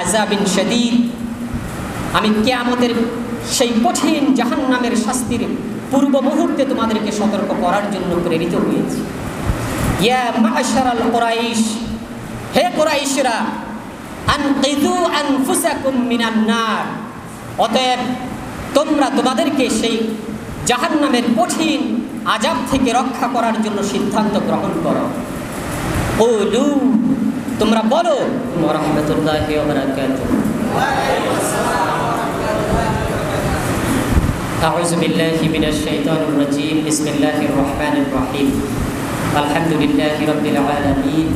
আযাবিন শাদীদ, আমি কিয়ামতের সেই কঠিন জাহান্নামের শাস্তির পূর্ব মুহূর্তে তোমাদেরকে সতর্ক করার জন্য প্রেরিত হয়েছি। ইয়া মা'শারাল কুরাইশ, হে কুরাইশরা, আনকিযু আনফুসাকুম মিনান নার, অতএব তোমরা তোমাদেরকে সেই জাহান্নামের কঠিন আযাব থেকে রক্ষা করার জন্য সিদ্ধান্ত গ্রহণ করো। কুলু, তোমরা বলো। ওয়া রাহমাতুল্লাহি ওয়া বারাকাতুহু। আউযু বিল্লাহি মিনাশ শাইতানির রাজীম। বিসমিল্লাহির রহমানির রহিম। আলহামদুলিল্লাহি রাব্বিল আলামিন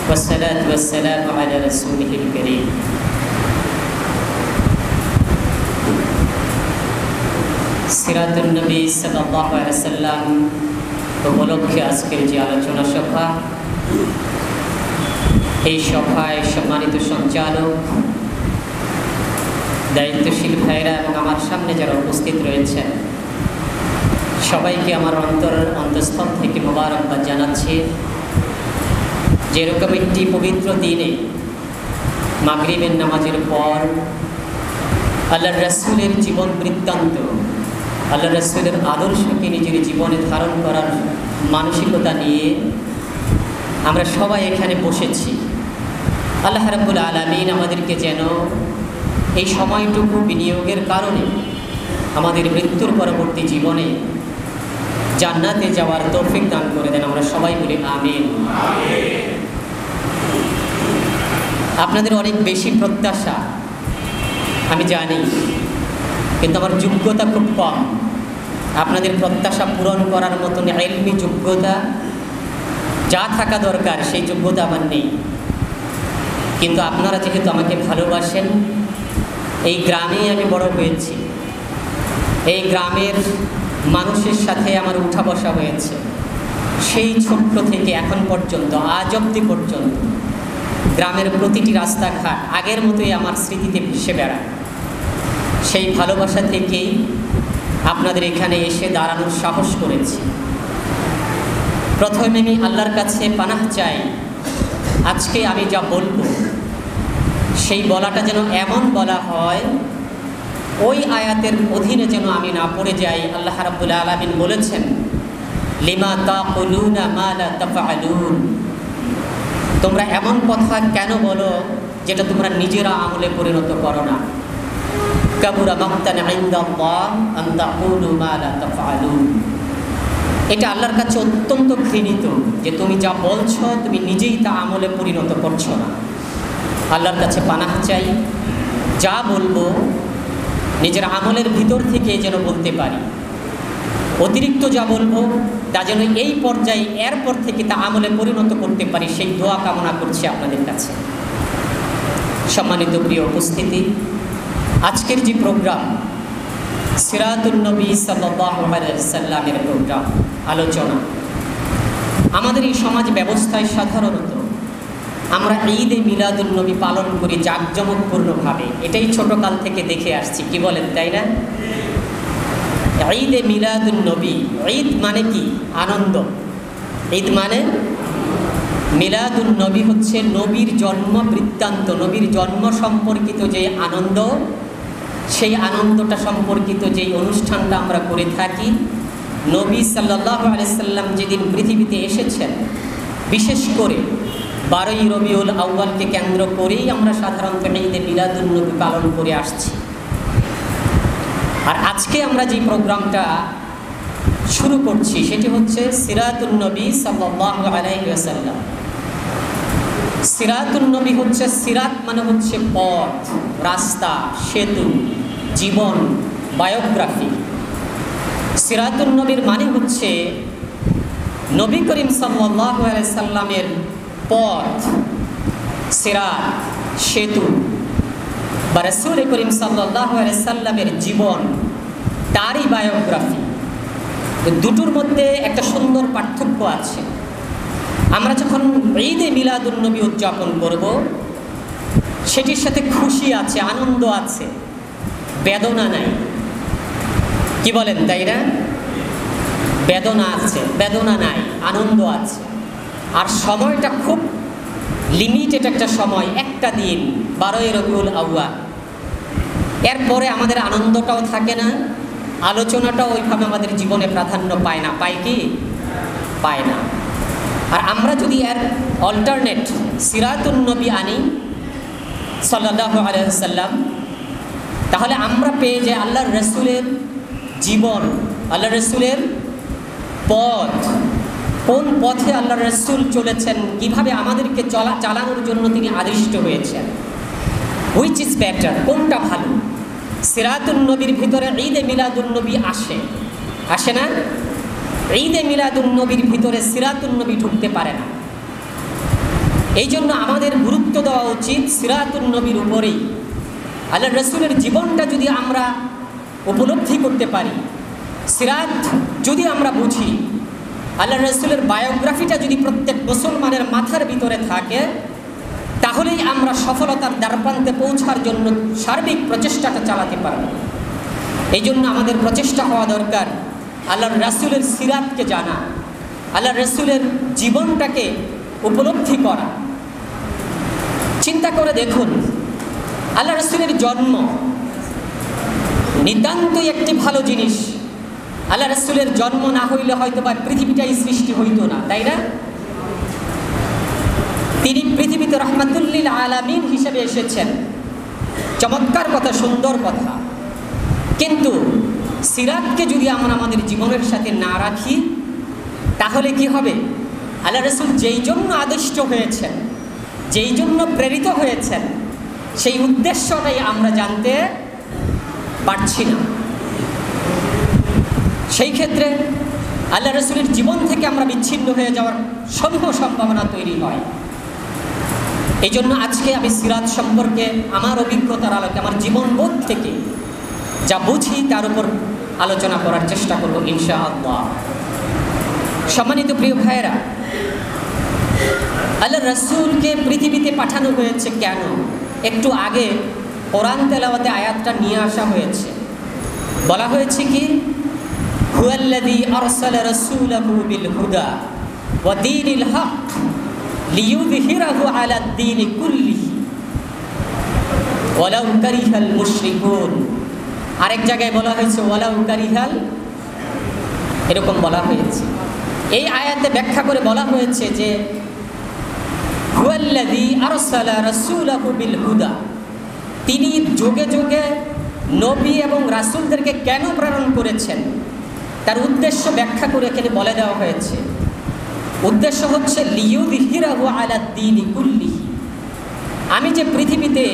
ওয়াসসালাতু ওয়াসসালামু আলা রাসূলিহিল কারীম। সিরাতুন নবী সাল্লাল্লাহু আলাইহি ওয়াসাল্লাম উপলক্ষে আজকের যে আলোচনা সভা, এই সভায় সম্মানিত সঞ্চালক, দায়িত্বশীল ভাইরা এবং আমার সামনে যারা উপস্থিত রয়েছেন, সবাইকে আমার অন্তঃস্থল থেকে মোবারকবাদ জানাচ্ছি। যেরকম একটি পবিত্র দিনে মাগরিবের নামাজের পর আল্লাহর রাসূলের জীবন বৃত্তান্ত, আল্লাহর রাসূলের আদর্শকে নিজের জীবনে ধারণ করার মানসিকতা নিয়ে আমরা সবাই এখানে বসেছি। আল্লাহ রাব্বুল আলামিন আমাদেরকে যেন এই সময়টুকু বিনিয়োগের কারণে আমাদের মৃত্যুর পরবর্তী জীবনে জান্নাতে যাওয়ার তৌফিক দান করে দেন। আমরা সবাই বলি আমিন। আপনাদের অনেক বেশি প্রত্যাশা আমি জানি, কিন্তু আমার যোগ্যতা খুব কম। আপনাদের প্রত্যাশা পূরণ করার মতন ইলমি যোগ্যতা যা থাকা দরকার সেই যোগ্যতা আমার নেই। কিন্তু আপনারা যেহেতু আমাকে ভালোবাসেন, এই গ্রামেই আমি বড় হয়েছি, এই গ্রামের মানুষের সাথে আমার উঠা বসা হয়েছে সেই ছোট্ট থেকে এখন পর্যন্ত, আজ অবধি পর্যন্ত গ্রামের প্রতিটি রাস্তাঘাট আগের মতোই আমার স্মৃতিতে ভেসে বেড়ায়। সেই ভালোবাসা থেকেই আপনাদের এখানে এসে দাঁড়ানোর সাহস করেছি। প্রথমে আমি আল্লাহর কাছে পানাহ চাই, আজকে আমি যা বলবো সেই বলাটা যেন এমন বলা হয়, ওই আয়াতের অধীনে যেন আমি না পড়ে যাই। আল্লাহ রাব্বুল আলামিন বলেছেন, লিমা তাকুলুনা মা লা তাফআলুন, তোমরা এমন কথা কেন বলো যেটা তোমরা নিজেরা আমলে পরিণত করো না। কাবুরা মাকতান ইনদাল্লাহ আন তাকুলু মা লা তাফআলুন, এটা আল্লাহর কাছে অত্যন্ত ঘৃণিত যে তুমি যা বলছো তুমি নিজেই তা আমলে পরিণত করছো না। আল্লাহর কাছে পানাহ চাই, যা বলবো নিজের আমলের ভিতর থেকে যেন বলতে পারি, অতিরিক্ত যা বলবো তা যেন এই পর্যায়ে এরপর থেকে তা আমলে পরিণত করতে পারি, সেই দোয়া কামনা করছি আপনাদের কাছে। সম্মানিত প্রিয় উপস্থিতি, আজকের যে প্রোগ্রাম সিরাতুন নবী সাল্লাল্লাহু আলাইহি ওয়াসাল্লামের প্রোগ্রাম, আলোচনা, আমাদের এই সমাজ ব্যবস্থায় সাধারণত আমরা ঈদে মিলাদুন নবী পালন করি জাঁকজমকপূর্ণভাবে। এটাই ছোটকাল থেকে দেখে আসছি, কি বলেন তাই না? ঈদে মিলাদুন নবী, ঈদ মানে কি? আনন্দ। ঈদ মানে মিলাদুন নবী হচ্ছে নবীর জন্ম বৃত্তান্ত, নবীর জন্ম সম্পর্কিত যে আনন্দ, সেই আনন্দটা সম্পর্কিত যেই অনুষ্ঠানটা আমরা করে থাকি। নবী সাল্লাল্লাহু আলাইহি সাল্লাম যেদিন পৃথিবীতে এসেছেন, বিশেষ করে 12ই রবিউল আউয়ালকে কেন্দ্র করেই আমরা সাধারণত ঈদে মিলাদুন নবী পালন করে আসছি। আর আজকে আমরা যে প্রোগ্রামটা শুরু করছি সেটি হচ্ছে সিরাতুন নবী সাল্লাল্লাহু আলাইহি ওয়াসাল্লাম। সিরাতুন নবী হচ্ছে, সিরাত মানে হচ্ছে পথ, রাস্তা, সেতু, জীবন, বায়োগ্রাফি। সিরাতুন নবীর মানে হচ্ছে নবী করিম সাল্লাল্লাহু আলাইহি সাল্লামের পথ, সিরাত, সেতু, বা রাসূল করিম সাল্লাল্লাহু আলাইহি সাল্লামের জীবন, তারই বায়োগ্রাফি। দুটোর মধ্যে একটা সুন্দর পার্থক্য আছে। আমরা যখন ঈদে মিলাদুন নবী উদযাপন করব, সেটির সাথে খুশি আছে, আনন্দ আছে, বেদনা নাই। কি বলেন তাই না? বেদনা আছে, বেদনা নাই, আনন্দ আছে। আর সময়টা খুব লিমিটেড একটা সময়, একটা দিন 12ই রবিউল আউয়াল, এরপরে আমাদের আনন্দটাও থাকে না, আলোচনাটাও ওইভাবে আমাদের জীবনে প্রাধান্য পায় না। পায় কি? পায় না। আর আমরা যদি এর অল্টারনেট সিরাতুন নবী আনি সাল্লাল্লাহু আলাইহি ওয়াসাল্লাম, তাহলে আমরা পেয়ে যাই আল্লাহর রসুলের জীবন, আল্লাহর রসুলের পথ, কোন পথে আল্লাহর রসুল চলেছেন, কিভাবে আমাদেরকে চালানোর জন্য তিনি আদিষ্ট হয়েছেন। হুইচ ইজ বেটার, কোনটা ভালো? সিরাতুন নবীর ভিতরে ঈদে মিলাদুন নবী আসে না? ঈদে মিলাদুন নবীর ভিতরে সিরাতুন নবী ঢুকতে পারে না। এই জন্য আমাদের গুরুত্ব দেওয়া উচিত সিরাতুন নবীর উপরেই। আল্লাহর রসুলের জীবনটা যদি আমরা উপলব্ধি করতে পারি, সিরাত যদি আমরা বুঝি, আল্লাহর রসুলের বায়োগ্রাফিটা যদি প্রত্যেক মুসলমানের মাথার ভিতরে থাকে, তাহলেই আমরা সফলতার দ্বারপ্রান্তে পৌঁছার জন্য সার্বিক প্রচেষ্টাটা চালাতে পারব। এই জন্য আমাদের প্রচেষ্টা হওয়া দরকার আল্লাহর রসুলের সিরাতকে জানা, আল্লাহর রসুলের জীবনটাকে উপলব্ধি করা। চিন্তা করে দেখুন, আল্লাহ রসুলের জন্ম নিতান্তই একটি ভালো জিনিস। আল্লাহ রসুলের জন্ম না হইলে হয়তো বা পৃথিবীটাই সৃষ্টি হইত না, তাই না? তিনি পৃথিবীতে রহমাতুল্লিল আলামিন হিসেবে এসেছেন, চমৎকার কথা, সুন্দর কথা। কিন্তু সিরাতকে যদি আমরা আমাদের জীবনের সাথে না রাখি, তাহলে কি হবে? আল্লাহ রসুল যেই জন্য আদিষ্ট হয়েছেন, যেই জন্য প্রেরিত হয়েছেন, সেই উদ্দেশ্যটাই আমরা জানতে পারছি না। সেই ক্ষেত্রে আল্লাহ রসুলের জীবন থেকে আমরা বিচ্ছিন্ন হয়ে যাওয়ার সমূহ সম্ভাবনা তৈরি হয়। এই জন্য আজকে আমি সিরাত সম্পর্কে আমার অভিজ্ঞতার আলোকে, আমার জীবনবোধ থেকে যা বুঝি তার উপর আলোচনা করার চেষ্টা করব ইনশাআল্লাহ। সম্মানিত প্রিয় ভাইয়েরা, আল্লাহ রসুলকে পৃথিবীতে পাঠানো হয়েছে কেন? একটু আগে কোরআন তেলাওয়াতে আয়াতটা নিয়ে আসা হয়েছে। বলা হয়েছে কি, হুয়াল্লাযী আরসালা রাসূলাহু বিল হুদা ওয়া দীনিল হক লিইয়ুযহিরাহু আলাদ দীনি কুল্লিহি ওয়ালাউ কারিহাল মুশরিকুন। আরেক জায়গায় বলা হয়েছে ওয়ালাউ কারিহাল, এরকম বলা হয়েছে। এই আয়াতে ব্যাখ্যা করে বলা হয়েছে যে হুয়াল্লাযী আরসালা রাসূলাহু বিল হুদা, তিনি যুগে যুগে নবী এবং রাসূলদেরকে কেন প্রেরণ করেছেন তার উদ্দেশ্য ব্যাখ্যা করে এখানে বলে দেওয়া হয়েছে। উদ্দেশ্য হচ্ছে লিইয়ুযহিরাহু আলাদ দীনি কুল্লিহি, আমি যে পৃথিবীতে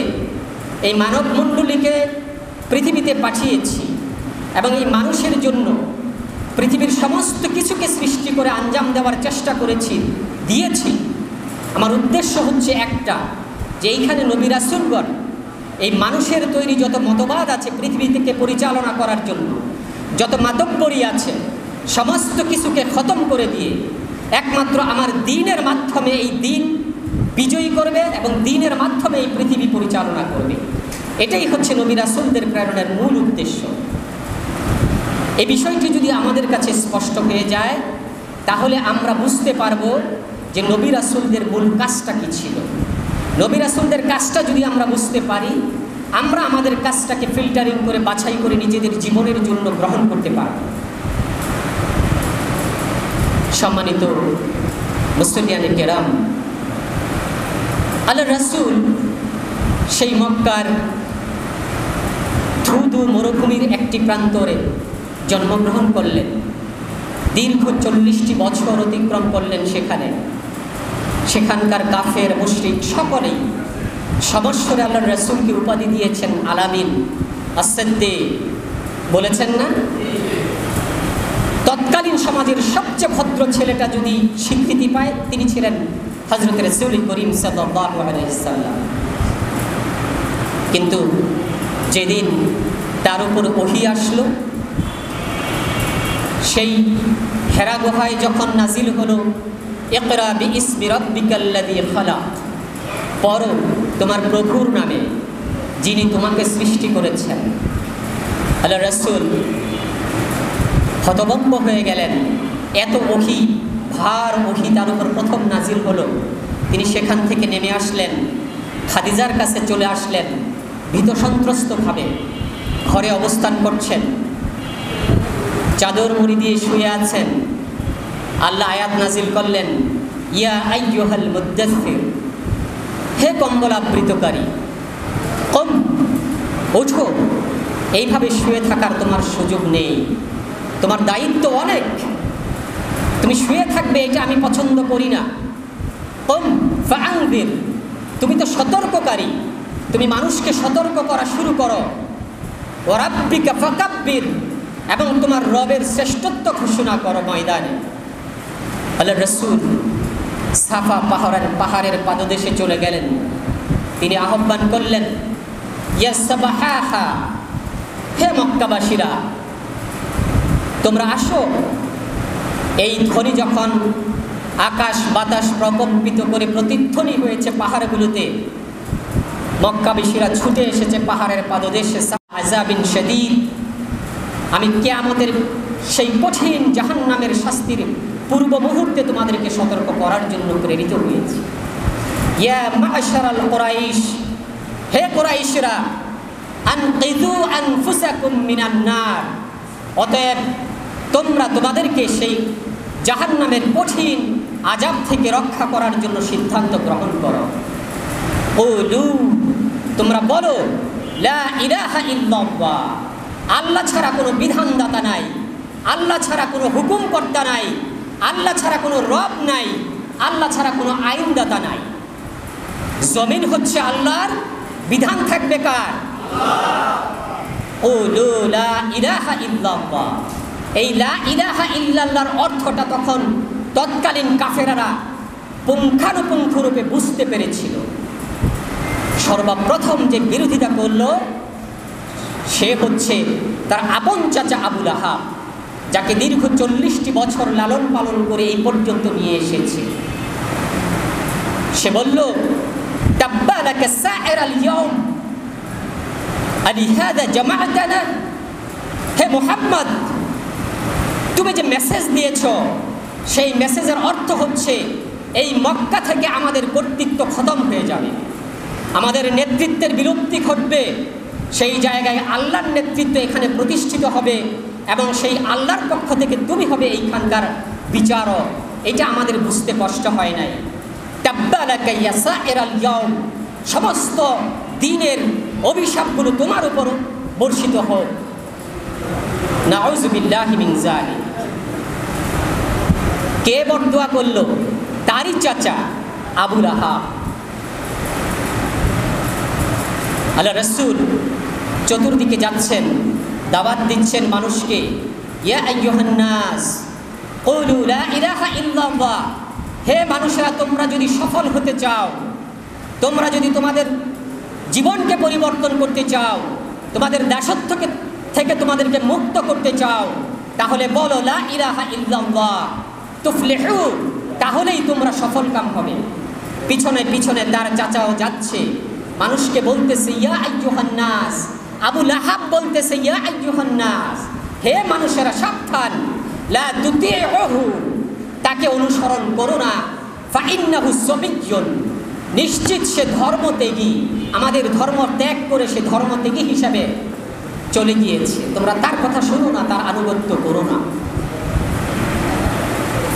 এই মানবমণ্ডলীকে পৃথিবীতে পাঠিয়েছি এবং এই মানুষের জন্য পৃথিবীর সমস্ত কিছুকে সৃষ্টি করে আঞ্জাম দেওয়ার চেষ্টা করেছি, দিয়েছি, আমার উদ্দেশ্য হচ্ছে একটা, যে এইখানে নবী রাসূলগণ এই মানুষের তৈরি যত মতবাদ আছে পৃথিবী থেকে পরিচালনা করার জন্য, যত মাতব্বরী আছে, সমস্ত কিছুকে খতম করে দিয়ে একমাত্র আমার দ্বীনের মাধ্যমে এই দ্বীন বিজয়ী করবে এবং দ্বীনের মাধ্যমে এই পৃথিবী পরিচালনা করবে। এটাই হচ্ছে নবী রাসূলদের প্রেরণের মূল উদ্দেশ্য। এই বিষয়টি যদি আমাদের কাছে স্পষ্ট হয়ে যায়, তাহলে আমরা বুঝতে পারবো যে নবী রাসূলদের মূল কাজটা কী ছিল। নবী রাসূলদের কাজটা যদি আমরা বুঝতে পারি, আমরা আমাদের কাজটাকে ফিল্টারিং করে বাছাই করে নিজেদের জীবনের জন্য গ্রহণ করতে পারব। সম্মানিত মুসলিয়ানে কেরাম, আল্লাহ রাসূল সেই মক্কার ধুধু মরুভূমির একটি প্রান্তরে জন্মগ্রহণ করলেন। দীর্ঘ 40টি বছর অতিক্রম করলেন সেখানে। সেখানকার কাফের মুশরিক সকলেই সমস্বরে আল্লাহ রাসূলকে উপাধি দিয়েছেন আলামিন, as-সিদ্দিক, বলেছেন না? তৎকালীন সমাজের সবচেয়ে ভদ্র ছেলেটা যদি স্বীকৃতি পায়, তিনি ছিলেন হযরত রাসূল করিম সাল্লাল্লাহু আলাইহি ওয়াসাল্লাম। কিন্তু যেদিন তার উপর ওহী আসলো, সেই হেরা গুহায় যখন নাজিল হলো, ইকরা বিইসমি রাব্বিকাল্লাযী খালাক, পড়ো তোমার প্রভুর নামে যিনি তোমাকে সৃষ্টি করেছেন, আল্লাহ রাসূল হতভম্ব হয়ে গেলেন। এত ওহী, ভার ওহী তার উপর প্রথম নাজিল হলো। তিনি সেখান থেকে নেমে আসলেন, খাদিজার কাছে চলে আসলেন ভীত সন্ত্রস্তভাবে, ঘরে অবস্থান করছেন, চাদর মুড়ি দিয়ে শুয়ে আছেন। আল্লাহ আয়াত নাজিল করলেন, ইয়া আইয়ুহাল মুদ্দাসসির, হে কম্বলাবৃতকারী, কম, ওঠো। এইভাবে শুয়ে থাকার তোমার সুযোগ নেই, তোমার দায়িত্ব অনেক। তুমি শুয়ে থাকবে এটা আমি পছন্দ করি না। কম ফাআনযির, তুমি তো সতর্ককারী, তুমি মানুষকে সতর্ক করা শুরু করো। ওয়া রাব্বিকা ফাকাব্বির, এবং তোমার রবের শ্রেষ্ঠত্ব ঘোষণা করো ময়দানে। আল্লাহ রাসূল সাফা পাহাড়ের পাদদেশে চলে গেলেন। তিনি আহ্বান করলেন, ইয়া সাবাহাহা, হে মক্কাবাসীরা, তোমরা আসো। এই ধ্বনি যখন আকাশ বাতাস প্রকম্পিত করে প্রতিধ্বনি হয়েছে পাহাড়গুলোতে, মক্কাবাসীরা ছুটে এসেছে পাহাড়ের পাদদেশে। আযাবিন শাদীদ, আমি কিয়ামতের সেই কঠিন জাহান্নামের শাস্তির পূর্ব মুহূর্তে তোমাদেরকে সতর্ক করার জন্য প্রেরিত হয়েছি। ইয়া মা'শারাল কুরাইশ, হে কুরাইশরা, আনকিযু আনফুসাকুম মিনান নার, অতএব তোমরা তোমাদেরকে সেই জাহান্নামের কঠিন আযাব থেকে রক্ষা করার জন্য সিদ্ধান্ত গ্রহণ করো। কুলু, তোমরা বলো, লা ইলাহা ইল্লাল্লাহ, আল্লাহ ছাড়া কোনো বিধানদাতা নাই, আল্লাহ ছাড়া কোনো হুকুমকর্তা নাই, আল্লাহ ছাড়া কোনো রব নাই, আল্লাহ ছাড়া কোনো আইনদাতা নাই। জমিন হচ্ছে আল্লাহর, বিধান থাকবে কার? কুলু লা ইলাহা ইল্লাল্লাহ। এই লা ইলাহা ইল্লাল্লাহর অর্থটা তখন তৎকালীন কাফেরারা পুঙ্খানুপুঙ্খরূপে বুঝতে পেরেছিল। সর্বপ্রথম যে বিরোধিতা করল সে হচ্ছে তার আপন চাচা আবু লাহাব, যাকে দীর্ঘ 40টি বছর লালন পালন করে এই পর্যন্ত নিয়ে এসেছে। সে বলল, তাব্বা লাকা সাইরাল ইয়াউম আলিহাযা জামা'তানা, হে মুহাম্মদ, তুমি যে মেসেজ দিয়েছ সেই মেসেজের অর্থ হচ্ছে এই মক্কা থেকে আমাদের কর্তৃত্ব খতম হয়ে যাবে, আমাদের নেতৃত্বের বিলুপ্তি ঘটবে। সেই জায়গায় আল্লাহর নেতৃত্ব এখানে প্রতিষ্ঠিত হবে এবং সেই আল্লাহর পক্ষ থেকে তুমি হবে এইখানকার বিচারক। এটা আমাদের বুঝতে কষ্ট হয় নাই। তাব্বা লাকা ইয়া সাইরাল ইয়াউম, সমস্ত দিনের অভিশাপগুলো তোমার উপর বর্ষিত হোক। নাউযু বিল্লাহি মিন যালিক। কে বরদোয়া করলো? তারই চাচা আবু লাহাব। আল্লাহ রাসূল চতুর্দিকে যাচ্ছেন, দাওয়াত দিচ্ছেন মানুষকে, ইয়া আইয়ুহান নাস কুলু লা ইলাহা ইল্লাল্লাহ, হে মানুষেরা, তোমরা যদি সফল হতে চাও, তোমরা যদি তোমাদের জীবনকে পরিবর্তন করতে চাও, তোমাদের দাসত্ব থেকে তোমাদেরকে মুক্ত করতে চাও, তাহলে বলো লা ইলাহা ইল্লাল্লাহ তুফলিহু, তাহলেই তোমরা সফলকাম হবে। পিছনে পিছনে তার চাচাও যাচ্ছে, মানুষকে বলতেছে ইয়া আইয়ুহান নাস। আবু লাহাব বলতেছে ইয়া আইয়ুহান নাস, হে মানুষেরা সাবধান, লা তুতিউহু, তাকে অনুসরণ করো না, ফাইন্নাহু সাবিয়্যুন, নিশ্চিত সে ধর্মত্যাগী, আমাদের ধর্ম ত্যাগ করে সে ধর্মত্যাগী হিসাবে চলে গিয়েছে। তোমরা তার কথা শোনো না, তার আনুগত্য করো না।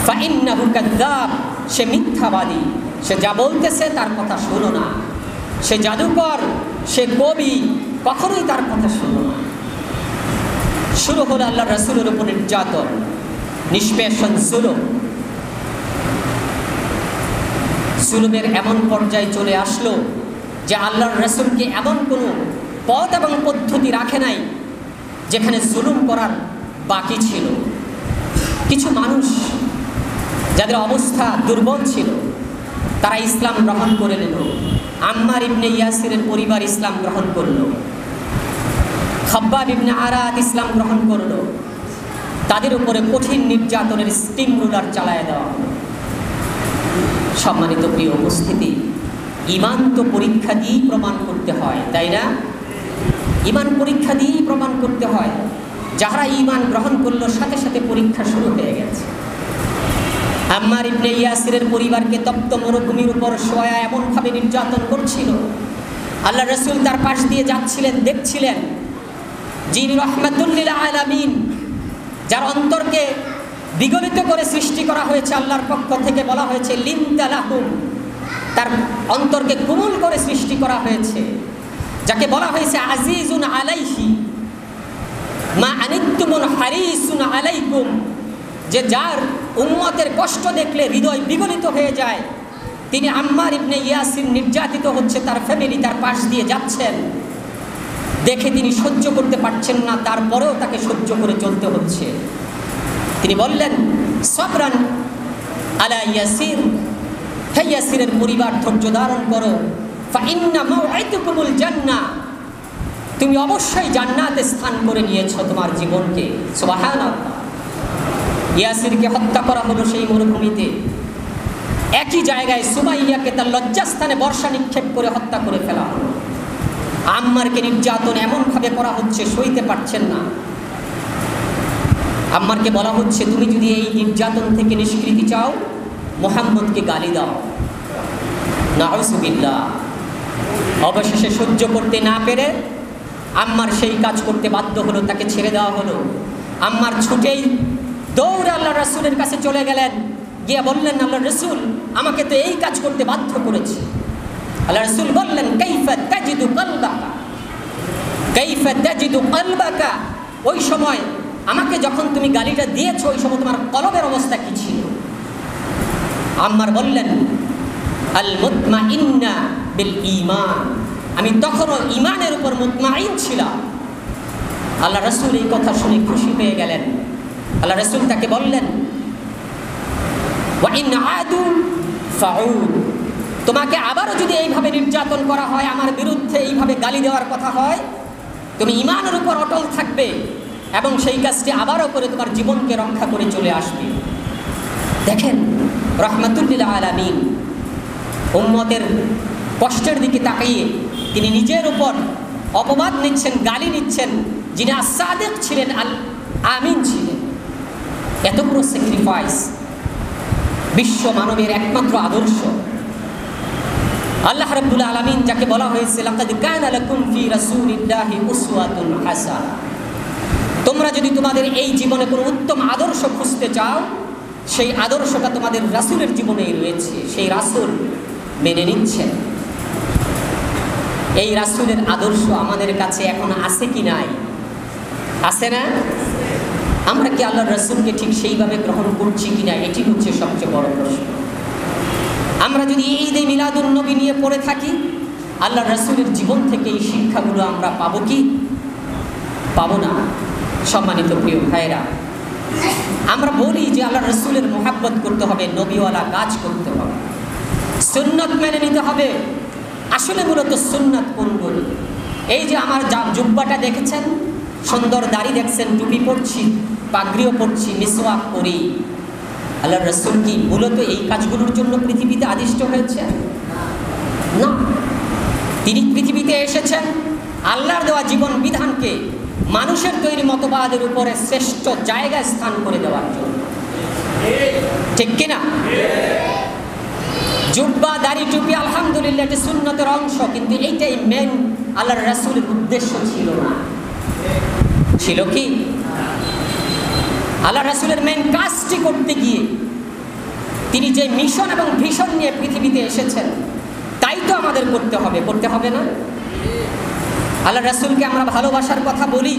ফাইন্নাহু কাযযাব, সে মিথ্যাবাদী, সে যা বলতেছে তার কথা শোনো না। সে জাদুকর, সে কবি, কখনোই তার কথা শোনো না। শুরু হলো আল্লাহ রাসূলের উপর নির্যাতন, নিষ্পেষণ, জুলুম। জুলুমের এমন পর্যায়ে চলে আসলো যে আল্লাহর রাসূলকে এমন কোনো পথ এবং পদ্ধতি রাখে নাই যেখানে জুলুম করার বাকি ছিল। কিছু মানুষ যাদের অবস্থা দুর্বল ছিল তারা ইসলাম গ্রহণ করে নিল। আম্মার ইবনে ইয়াসিরের পরিবার ইসলাম গ্রহণ করল, খাব্বাব ইবনে আরাত ইসলাম গ্রহণ করল। তাদের উপরে কঠিন নির্যাতনের স্টিম রুলার চালায় দেওয়া হলো। সম্মানিত প্রিয় উপস্থিতি, ঈমান তো পরীক্ষা দিয়েই প্রমাণ করতে হয়, তাই না? ঈমান পরীক্ষা দিয়েই প্রমাণ করতে হয়। যারা ঈমান গ্রহণ করলো সাথে সাথে পরীক্ষা শুরু হয়ে গেছে। আম্মার ইবনে ইয়াসিরের পরিবারকে তপ্ত মরুভূমির উপর শোয়া এমনভাবে নির্যাতন করছিল। আল্লাহ রাসূল তার পাশ দিয়ে যাচ্ছিলেন, দেখছিলেন। যিনি রহমাতুল লিল আলামিন, যার অন্তরকে বিগলিত করে সৃষ্টি করা হয়েছে, আল্লাহর পক্ষ থেকে বলা হয়েছে লিনতা লাহুম, তার অন্তরকে কোমল করে সৃষ্টি করা হয়েছে, যাকে বলা হয়েছে আজিজুন আলাইহি মা আনিতুমুন হারিসুন আলাইকুম, যে যার উম্মতের কষ্ট দেখলে হৃদয় বিগলিত হয়ে যায়। তিনি আম্মার ইবনে ইয়াসির নির্যাতিত হচ্ছে, তার ফ্যামিলি তার পাশ দিয়ে যাচ্ছেন, দেখে তিনি সহ্য করতে পারছেন না, তারপরেও তাকে সহ্য করে চলতে হচ্ছে। তিনি বললেন সবরান আলা ইয়াসির, হে ইয়াসিরের পরিবার ধৈর্য ধারণ করো, ফাইন্না মাউইদুকুমুল জান্নাহ, তুমি অবশ্যই জান্নাতে স্থান করে নিয়েছো তোমার জীবনকে। সুবহানাল্লাহ। ইয়াসিরকে হত্যা করা হলো সেই মরুভূমিতে। একই জায়গায় সুমাইয়াকে তার লজ্জাস্থানে বর্ষা নিক্ষেপ করে হত্যা করে ফেলা হলো। আম্মারকে নির্যাতন এমনভাবে করা হচ্ছে, সইতে পারছেন না। আম্মারকে বলা হচ্ছে তুমি যদি এই নির্যাতন থেকে নিষ্কৃতি চাও, মুহাম্মদকে গালি দাও। নাউযুবিল্লাহ। অবশেষে সহ্য করতে না পেরে আম্মার সেই কাজ করতে বাধ্য হলো, তাকে ছেড়ে দেওয়া হলো। আম্মার ছুটেই দৌড়ে আল্লাহ রাসূলের কাছে চলে গেলেন, গিয়ে বললেন আল্লাহ রাসূল আমাকে তো এই কাজ করতে বাধ্য করেছে। আল্লাহ রাসূল বললেন কাইফা তাজিদু কলবাকা, কাইফা তাজিদু কলবাকা, ওই সময় আমাকে যখন তুমি গালিটা দিয়েছো ওই সময় তোমার কলবের অবস্থা কি ছিল? আম্মার বললেন আল মুতমাইন্না বিল ঈমান, আমি তখনও ঈমানের উপর মুতমাইন ছিলাম। আল্লাহ রাসূল এই কথা শুনে খুশি হয়ে গেলেন। আল্লাহ রাসূল তাকে বললেন ওয়া ইন আদু ফাউদ, তোমাকে আবারও যদি এইভাবে নির্যাতন করা হয়, আমার বিরুদ্ধে এইভাবে গালি দেওয়ার কথা হয়, তুমি ঈমানের উপর অটল থাকবে এবং সেই কাজটি আবারও করে তোমার জীবনকে রক্ষা করে চলে আসবে। দেখেন রহমাতুল লিল আলামিন উম্মতের কষ্টের দিকে তাকিয়ে তিনি নিজের উপর অপবাদ নিচ্ছেন, গালি নিচ্ছেন, যিনি আস-সাদিক ছিলেন, আল আমিন ছিলেন। এত বড় স্যাক্রিফাইস, বিশ্ব মানবের একমাত্র আদর্শ। আল্লাহ রাব্বুল আলামিন যাকে বলা হয়েছে লাকাদ কানা লাকুম ফি রাসূলিল্লাহি উসওয়াতুন হাসানাহ, তোমরা যদি তোমাদের এই জীবনে কোনো উত্তম আদর্শ খুঁজতে চাও, সেই আদর্শটা তোমাদের রাসূলের জীবনেই রয়েছে। সেই রাসূল মেনে নিচ্ছেন। এই রাসূলের আদর্শ আমাদের কাছে এখন আছে কি নাই? আছে না? আমরা কি আল্লাহর রাসূলকে ঠিক সেইভাবে গ্রহণ করছি কিনা, এটি হচ্ছে সবচেয়ে বড় প্রশ্ন। আমরা যদি ঈদে মিলাদুন নবী নিয়ে পড়ে থাকি, আল্লাহর রাসূলের জীবন থেকে এই শিক্ষাগুলো আমরা পাবো কি? পাবো না। সম্মানিত প্রিয় ভাইরা, আমরা বলি যে আল্লাহর রাসূলের মুহাব্বত করতে হবে, নবীওয়ালা কাজ করতে হবে, সুন্নাত মেনে নিতে হবে। আসলে মূলত সুন্নাত কোনগুলো? এই যে আমার জুব্বাটা দেখেছেন, সুন্দর দাড়ি দেখছেন, টুপি পরছি, পাগড়িও পরছি, মিসওয়াক করি, আল্লাহর রাসূল কি মূলত এই কাজগুলোর জন্য পৃথিবীতে আদিষ্ট হয়েছে? না। তিনি পৃথিবীতে এসেছেন আল্লাহর দেওয়া জীবন বিধানকে মানুষের তৈরি মতবাদের উপরে শ্রেষ্ঠ জায়গায় স্থান করে দেওয়ার জন্য। ঠিক কিনা? জুব্বা, দাড়ি, টুপি আলহামদুলিল্লাহ এটি সুন্নতের অংশ, কিন্তু এইটাই মেন আল্লাহর রাসূলের উদ্দেশ্য ছিল না। ছিল কি? আল্লাহ রাসূলের মেন কাজটি করতে গিয়ে তিনি যে মিশন এবং ভিশন নিয়ে পৃথিবীতে এসেছেন, তাই তো আমাদের করতে হবে, করতে হবে না? আল্লাহ রাসূলকে আমরা ভালোবাসার কথা বলি,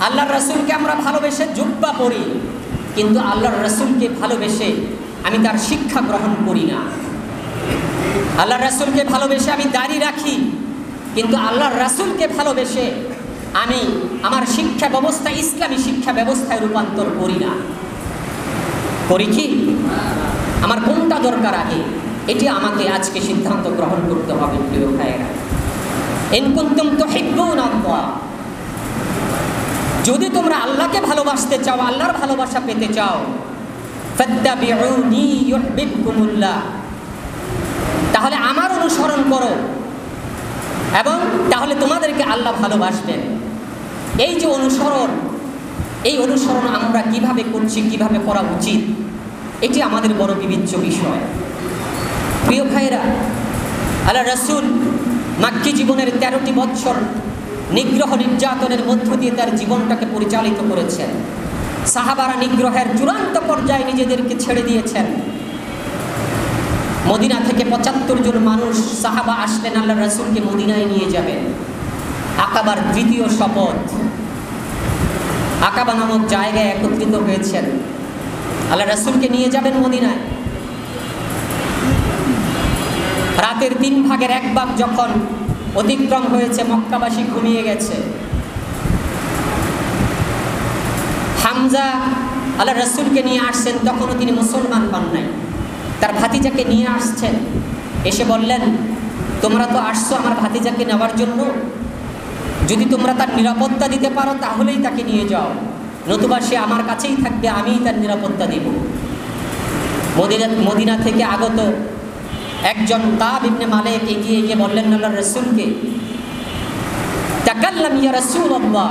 আল্লাহর রাসূলকে আমরা ভালোবেসে জুব্বা পরি, কিন্তু আল্লাহর রাসূলকে ভালোবেসে আমি তার শিক্ষা গ্রহণ করি না। আল্লাহর রাসূলকে ভালোবেসে আমি দাড়ি রাখি, কিন্তু আল্লাহর রাসূলকে ভালোবেসে আমি আমার শিক্ষা ব্যবস্থা ইসলামী শিক্ষা ব্যবস্থায় রূপান্তর করি না। করি কি? আমার কোনটা দরকার আগে, এটি আমাকে আজকে সিদ্ধান্ত গ্রহণ করতে হবে। প্রিয় ভাইয়েরা, ইন কুনতুম তুহিব্বুনাল্লাহ, যদি তোমরা আল্লাহকে ভালোবাসতে চাও, আল্লাহর ভালোবাসা পেতে চাও, ফাত্তাবিউনি ইউহিব্বুকুমুল্লাহ, তাহলে আমার অনুসরণ করো এবং তাহলে তোমাদেরকে আল্লাহ ভালোবাসবেন। এই যে অনুসরণ, এই অনুসরণ আমরা কিভাবে করছি, কিভাবে করা উচিত, এটি আমাদের বড় বিবেচ্য বিষয়। প্রিয় ভাইরা, আল্লাহ রাসূল মাক্কি জীবনের 13টি বৎসর নিগ্রহ নির্যাতনের মধ্য দিয়ে তার জীবনটাকে পরিচালিত করেছেন। সাহাবারা নিগ্রহের চূড়ান্ত পর্যায়ে নিজেদেরকে ছেড়ে দিয়েছেন। মদিনা থেকে 75 জন মানুষ সাহাবা আসলেন আল্লাহ রাসূলকে মদিনায় নিয়ে যাবেন। আকাবার 3য় শপথ, আকাবা নামক জায়গায় একত্রিত হয়েছেন, আল্লাহ রাসূলকে নিয়ে যাবেন মদিনায়। রাতের 3 ভাগের 1 ভাগ যখন অতিক্রম হয়েছে, মক্কাবাসী ঘুমিয়ে গেছে। হামজা আল্লাহ রাসূলকে নিয়ে আসছেন, তখনও তিনি মুসলমান হন নাই। তার ভাতিজাকে নিয়ে আসছেন, এসে বললেন, তোমরা তো আসছো আমার ভাতিজাকে নেওয়ার জন্য, যদি তোমরা তার নিরাপত্তা দিতে পারো তাহলেই তাকে নিয়ে যাও, নতুবা সে আমার কাছেই থাকবে, আমিই তার নিরাপত্তা দিব। মদিনা থেকে আগত একজন কাব ইবনে মালিক এগিয়ে গিয়ে বললেন আল্লাহ রাসূলকে, তাকাল্লাম ইয়া রাসূলুল্লাহ,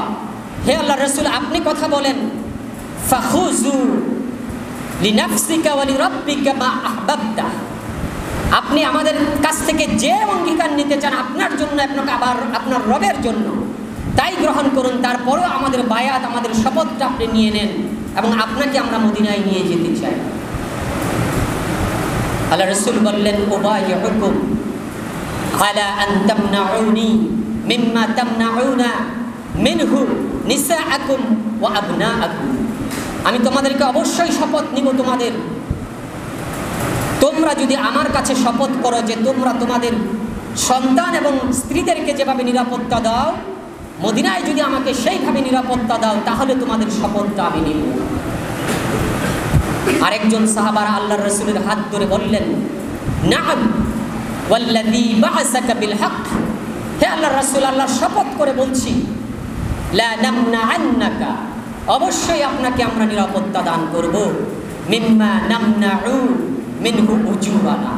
হে আল্লাহ রাসূল আপনি কথা বলেন। ফাখুযু লিনাফসিকা ওয়া লিরাব্বিকা মা আহবাবতা, আপনি আমাদের কাছ থেকে যে অঙ্গীকার নিতে চান আপনার জন্য, আপনাকে আবার আপনার রবের জন্য, তাই গ্রহণ করুন। তারপরেও আমাদের বায়াত, আমাদের শপথটা আপনি নিয়ে নেন এবং আপনাকে আমরা মদিনায় নিয়ে যেতে চাই। আল্লাহ রাসূল বললেন, উবাইউকুম আলা আন তামনাউনি মিম্মা তামনাউনা মিনহু নিসাআকুম ওয়া আবনাআকুম, আমি তোমাদেরকে অবশ্যই শপথ নিব তোমরা যদি আমার কাছে শপথ করো যে তোমরা তোমাদের সন্তান এবং স্ত্রীদেরকে যেভাবে নিরাপত্তা দাও, মদিনায় যদি আমাকে সেইভাবে নিরাপত্তা দাও, তাহলে তোমাদের শপথটা আমি নিব। আরেকজন সাহাবারা আল্লাহর রাসূলের হাত ধরে বললেন, নাআম ওয়াল্লাযী বা'আসাকা বিল হক, হে আল্লাহর রাসূল, আল্লাহর শপথ করে বলছি, লা নামনাআন্নাকা, অবশ্যই আপনাকে আমরা নিরাপত্তা দান করব, মিম্মা নামনাউ মিনহু উজুরানা,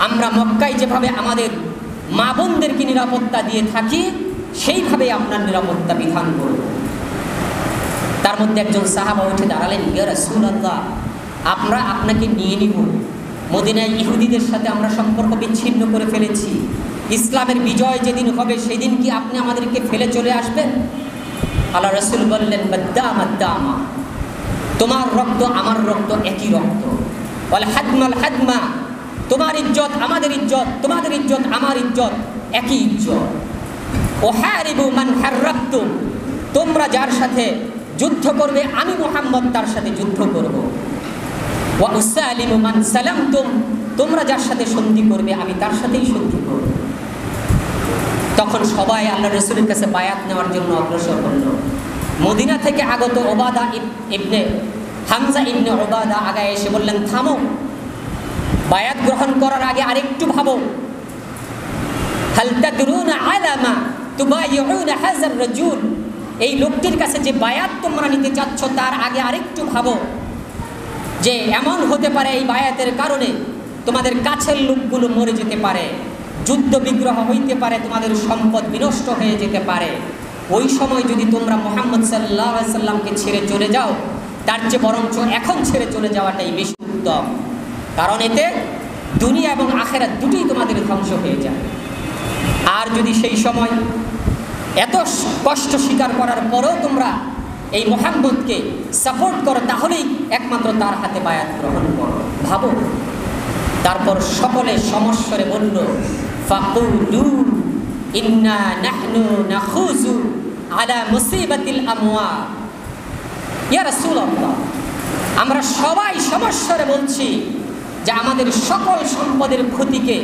আমরা মক্কায় যেভাবে আমাদের মা বোনদেরকে নিরাপত্তা দিয়ে থাকি সেইভাবে আপনার নিরাপত্তা বিধান করব। তার মধ্যে একজন সাহাবা উঠে দাঁড়ালেন, ইয়া রাসূলুল্লাহ, আমরা আপনাকে নিয়ে নিব, মদিনায় ইহুদিদের সাথে আমরা সম্পর্ক বিচ্ছিন্ন করে ফেলেছি, ইসলামের বিজয় যেদিন হবে সেদিন কি আপনি আমাদেরকে ফেলে চলে আসবেন? আল্লাহ রাসূল বললেন, বাদ্দামা দামা, তোমার রক্ত আমার রক্ত একই রক্ত, ওয়াল হাদমাল হাদমা, তোমার ইজ্জত আমাদের ইজ্জত, তোমাদের ইজ্জত আমার ইজ্জত, একই ইজ্জত। ওহারিবু মান হাররাবতুম, তোমরা যার সাথে যুদ্ধ করবে আমি মুহাম্মদ তার সাথে যুদ্ধ করব। ওয়া উসালিমু মান সালামতুম, তোমরা যার সাথে সন্ধি করবে আমি তার সাথেই সন্ধি করব। তখন সবাই আল্লাহ রাসূলের কাছে বায়াত নেওয়ার জন্য অগ্রসর হল। মদিনা থেকে আগত ওবাদা ইবনে হামজা ইবনে ওবাদা আগায় এসে বললেন, থামো, বায়াত গ্রহণ করার আগে আরেকটু ভাবো। হাল তাদরুনা আলা মা তুবাইউনা হাযার রাজুল, এই লোকটির কাছে যে বায়াত তোমরা নিতে চাচ্ছ তার আগে আরেকটু ভাবো যে এমন হতে পারে এই বায়াতের কারণে তোমাদের কাছের লোকগুলো মরে যেতে পারে, যুদ্ধ বিগ্রহ হইতে পারে, তোমাদের সম্পদ বিনষ্ট হয়ে যেতে পারে। ওই সময় যদি তোমরা মুহাম্মদ সাল্লাল্লাহু আলাইহি সাল্লামকে ছেড়ে চলে যাও, তার চেয়ে বরঞ্চ এখন ছেড়ে চলে যাওয়াটাই বেশি উত্তম, কারণ এতে দুনিয়া এবং আখিরাত দুটোই তোমাদের ধ্বংস হয়ে যায়। আর যদি সেই সময় এত কষ্ট স্বীকার করার পরেও তোমরা এই মুহাম্মদকে সাপোর্ট করো, তাহলেই একমাত্র তার হাতে বায়াত গ্রহণ করো, ভাবো। তারপর সকলে সমস্বরে বলল, ফাকুলু ইন্না নাহনু নাখুযু আলা মুসিবাতিল আমওয়াত, ইয়া রাসূলুল্লাহ, আমরা সবাই সমস্বরে বলছি যে আমাদের সকল সম্পদের ক্ষতিকে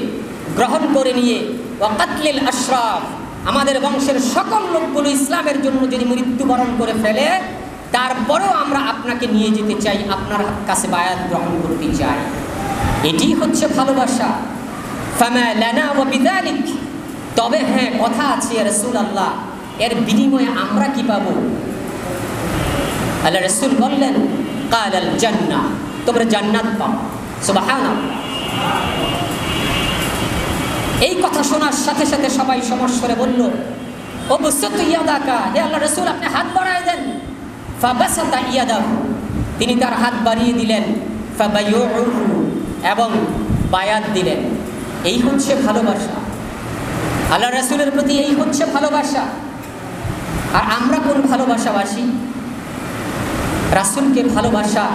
গ্রহণ করে নিয়ে ওয়াকাতলিল আশরাফ, আমাদের বংশের সকল লোকগুলো ইসলামের জন্য যদি মৃত্যুবরণ করে ফেলে, তারপরেও আমরা আপনাকে নিয়ে যেতে চাই, আপনার কাছে বায়াত গ্রহণ করতে চাই। এটি হচ্ছে ভালোবাসা। ফামা লানা ওয়া বিযালিক, তবে হ্যাঁ কথা আছে ইয়া রাসূলুল্লাহ, এর বিনিময়ে আমরা কি পাবো? আল্লাহ রাসূল বললেন, কালাল জান্নাহ, তোমরা জান্নাত পাও। সুবহানাল্লাহ। এই কথা শোনার সাথে সাথে সবাই সমস্বরে বলল, ও বুসত ইয়াদাকা, হে আল্লাহ রাসূল আপনি হাত বাড়ায় দেন। ফাবাসাতা ইয়াদাহু, তিনি তার হাত বাড়িয়ে দিলেন। ফাবায়ুহু, এবং বায়াত দিলেন। এই হচ্ছে ভালোবাসা, আল্লাহ রাসূলের প্রতি এই হচ্ছে ভালোবাসা। আর আমরা কোন ভালোবাসাবাসী? রাসূলকে ভালোবাসা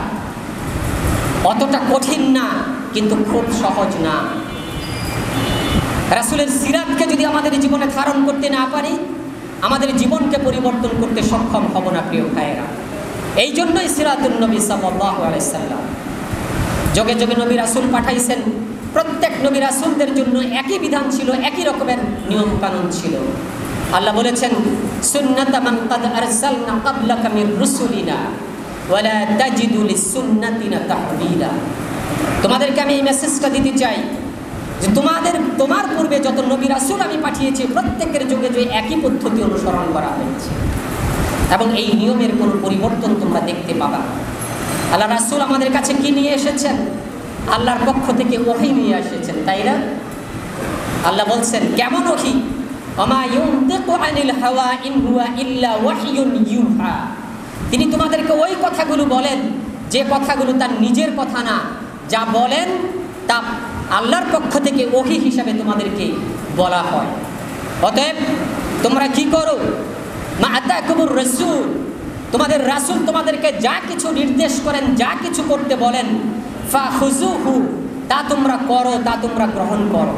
অতটা কঠিন না, কিন্তু খুব সহজ না। রাসূলের সিরাতকে যদি আমাদের জীবনে ধারণ করতে না পারি, আমাদের জীবনকে পরিবর্তন করতে সক্ষম হব না প্রিয় ভাইয়েরা। এই জন্যই সিরাতুন নবী সাল্লাল্লাহু আলাইহি সাল্লাম, যুগে যুগে নবী রাসূল পাঠাইছেন। প্রত্যেক নবী রাসূলদের জন্য একই বিধান ছিল, একই রকমের নিয়ম কানুন ছিল। আল্লাহ বলেছেন, সুন্নাতা মান কাদ আরসালনা ক্বাবলাকা মির রুসুলিনা ওয়ালা তাজিদু লিসুন্নাতিনা তাহবিলা। তোমাদেরকে আমি এই মেসেজটা দিতে চাই যে তোমার পূর্বে যত নবী রাসূল আমি পাঠিয়েছি, প্রত্যেকের যুগে যে একই পদ্ধতি অনুসরণ করা হয়েছে এবং এই নিয়মের কোনো পরিবর্তন তোমরা দেখতে পাবা। আল্লাহ রাসূল আমাদের কাছে কি নিয়ে এসেছেন? আল্লাহর পক্ষ থেকে ওহী নিয়ে এসেছেন, তাই না? আল্লাহ বলছেন, কেমন ওহী? ওমা ইউনতিকু আনিল হাওয়া ইন হুয়া ইল্লা ওয়াহয়ুন ইউহা। তিনি তোমাদেরকে ওই কথাগুলো বলেন যে কথাগুলো তার নিজের কথা না, যা বলেন তা আল্লাহর পক্ষ থেকে ওহী হিসাবে তোমাদেরকে বলা হয়। অতএব তোমরা কি করো? মা আতাকুমুর রাসূল, তোমাদের রাসূল তোমাদেরকে যা কিছু নির্দেশ করেন, যা কিছু করতে বলেন, ফাখুযুহু, তা তোমরা করো, তা তোমরা গ্রহণ করো।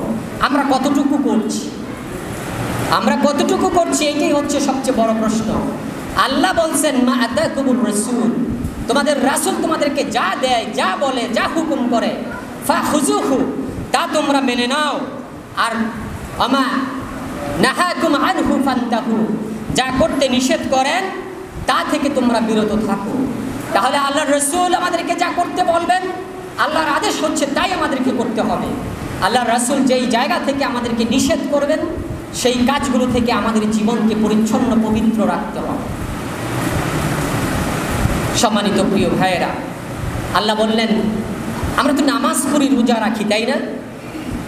আমরা কতটুকু করছি? আমরা কতটুকু করছি? এটাই হচ্ছে সবচেয়ে বড় প্রশ্ন। আল্লাহ বলছেন, মা আতাকুমুর রাসূল, তোমাদের রাসূল তোমাদেরকে যা দেয়, যা বলে, যা হুকুম করে, ফাখুযুহু, তা তোমরা মেনে নাও। আর আমা নাহাকুম আনহু ফান্তাহু, যা করতে নিষেধ করেন তা থেকে তোমরা বিরত থাকো। তাহলে আল্লাহর রাসূল আমাদেরকে যা করতে বলবেন, আল্লাহর আদেশ হচ্ছে তাই আমাদেরকে করতে হবে। আল্লাহর রাসূল যেই জায়গা থেকে আমাদেরকে নিষেধ করবেন, সেই কাজগুলো থেকে আমাদের জীবনকে পরিচ্ছন্ন পবিত্র রাখতে হবে। সম্মানিত প্রিয় ভাইয়েরা, আল্লাহ বললেন, আমরা তো নামাজ পড়ি, রোজা রাখি, তাই না?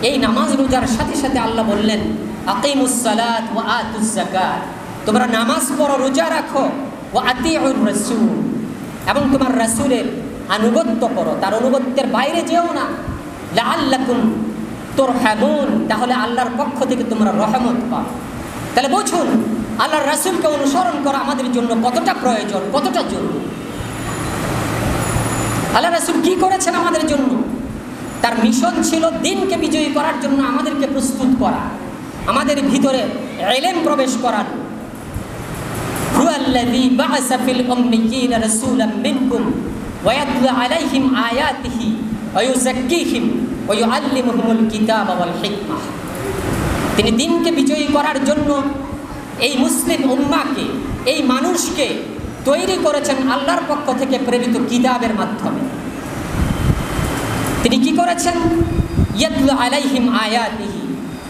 এই নামাজ রোজার সাথে সাথে আল্লাহ বললেন, আকিমুস সালাত ওয়া আতুজ যাকাত, তোমরা নামাজ পড়ো, রোজা রাখো, ওয়া আতিউর রাসূল, এবং তোমার রাসূলের আনুগত্য করো, তার অনুগত্যের বাইরে যেও না। লাআল্লাকুম তুরহামুন, তাহলে আল্লাহর পক্ষ থেকে তোমরা রহমত পাও। তাহলে বুঝুন আল্লাহর রাসূলকে অনুসরণ করা আমাদের জন্য কতটা প্রয়োজন, কতটা জরুরি। আল্লাহ রাসূল কি করেছেন আমাদের জন্য? তার মিশন ছিল দিনকে বিজয়ী করার জন্য আমাদেরকে প্রস্তুত করা, আমাদের ভিতরে ইলম প্রবেশ করানো। হুয়াল্লাযী বা'আসা ফিল উম্মিয়্যিনা রাসূলাম মিনকুম ওয়া ইয়াতলু আলাইহিম আয়াতিহি ওয়া ইউযাক্কিহিম ওয়া ইউআল্লিমুহুমুল কিতাবা ওয়াল হিকমাহ। তিনি দিনকে বিজয়ী করার জন্য এই মুসলিম উম্মাহকে, এই মানুষকে তৈরি করেছেন আল্লাহর পক্ষ থেকে প্রেরিত কিতাবের মাধ্যমে। তিনি কি করেছেন? ইয়াতলু আলাইহিম আয়াতিহি,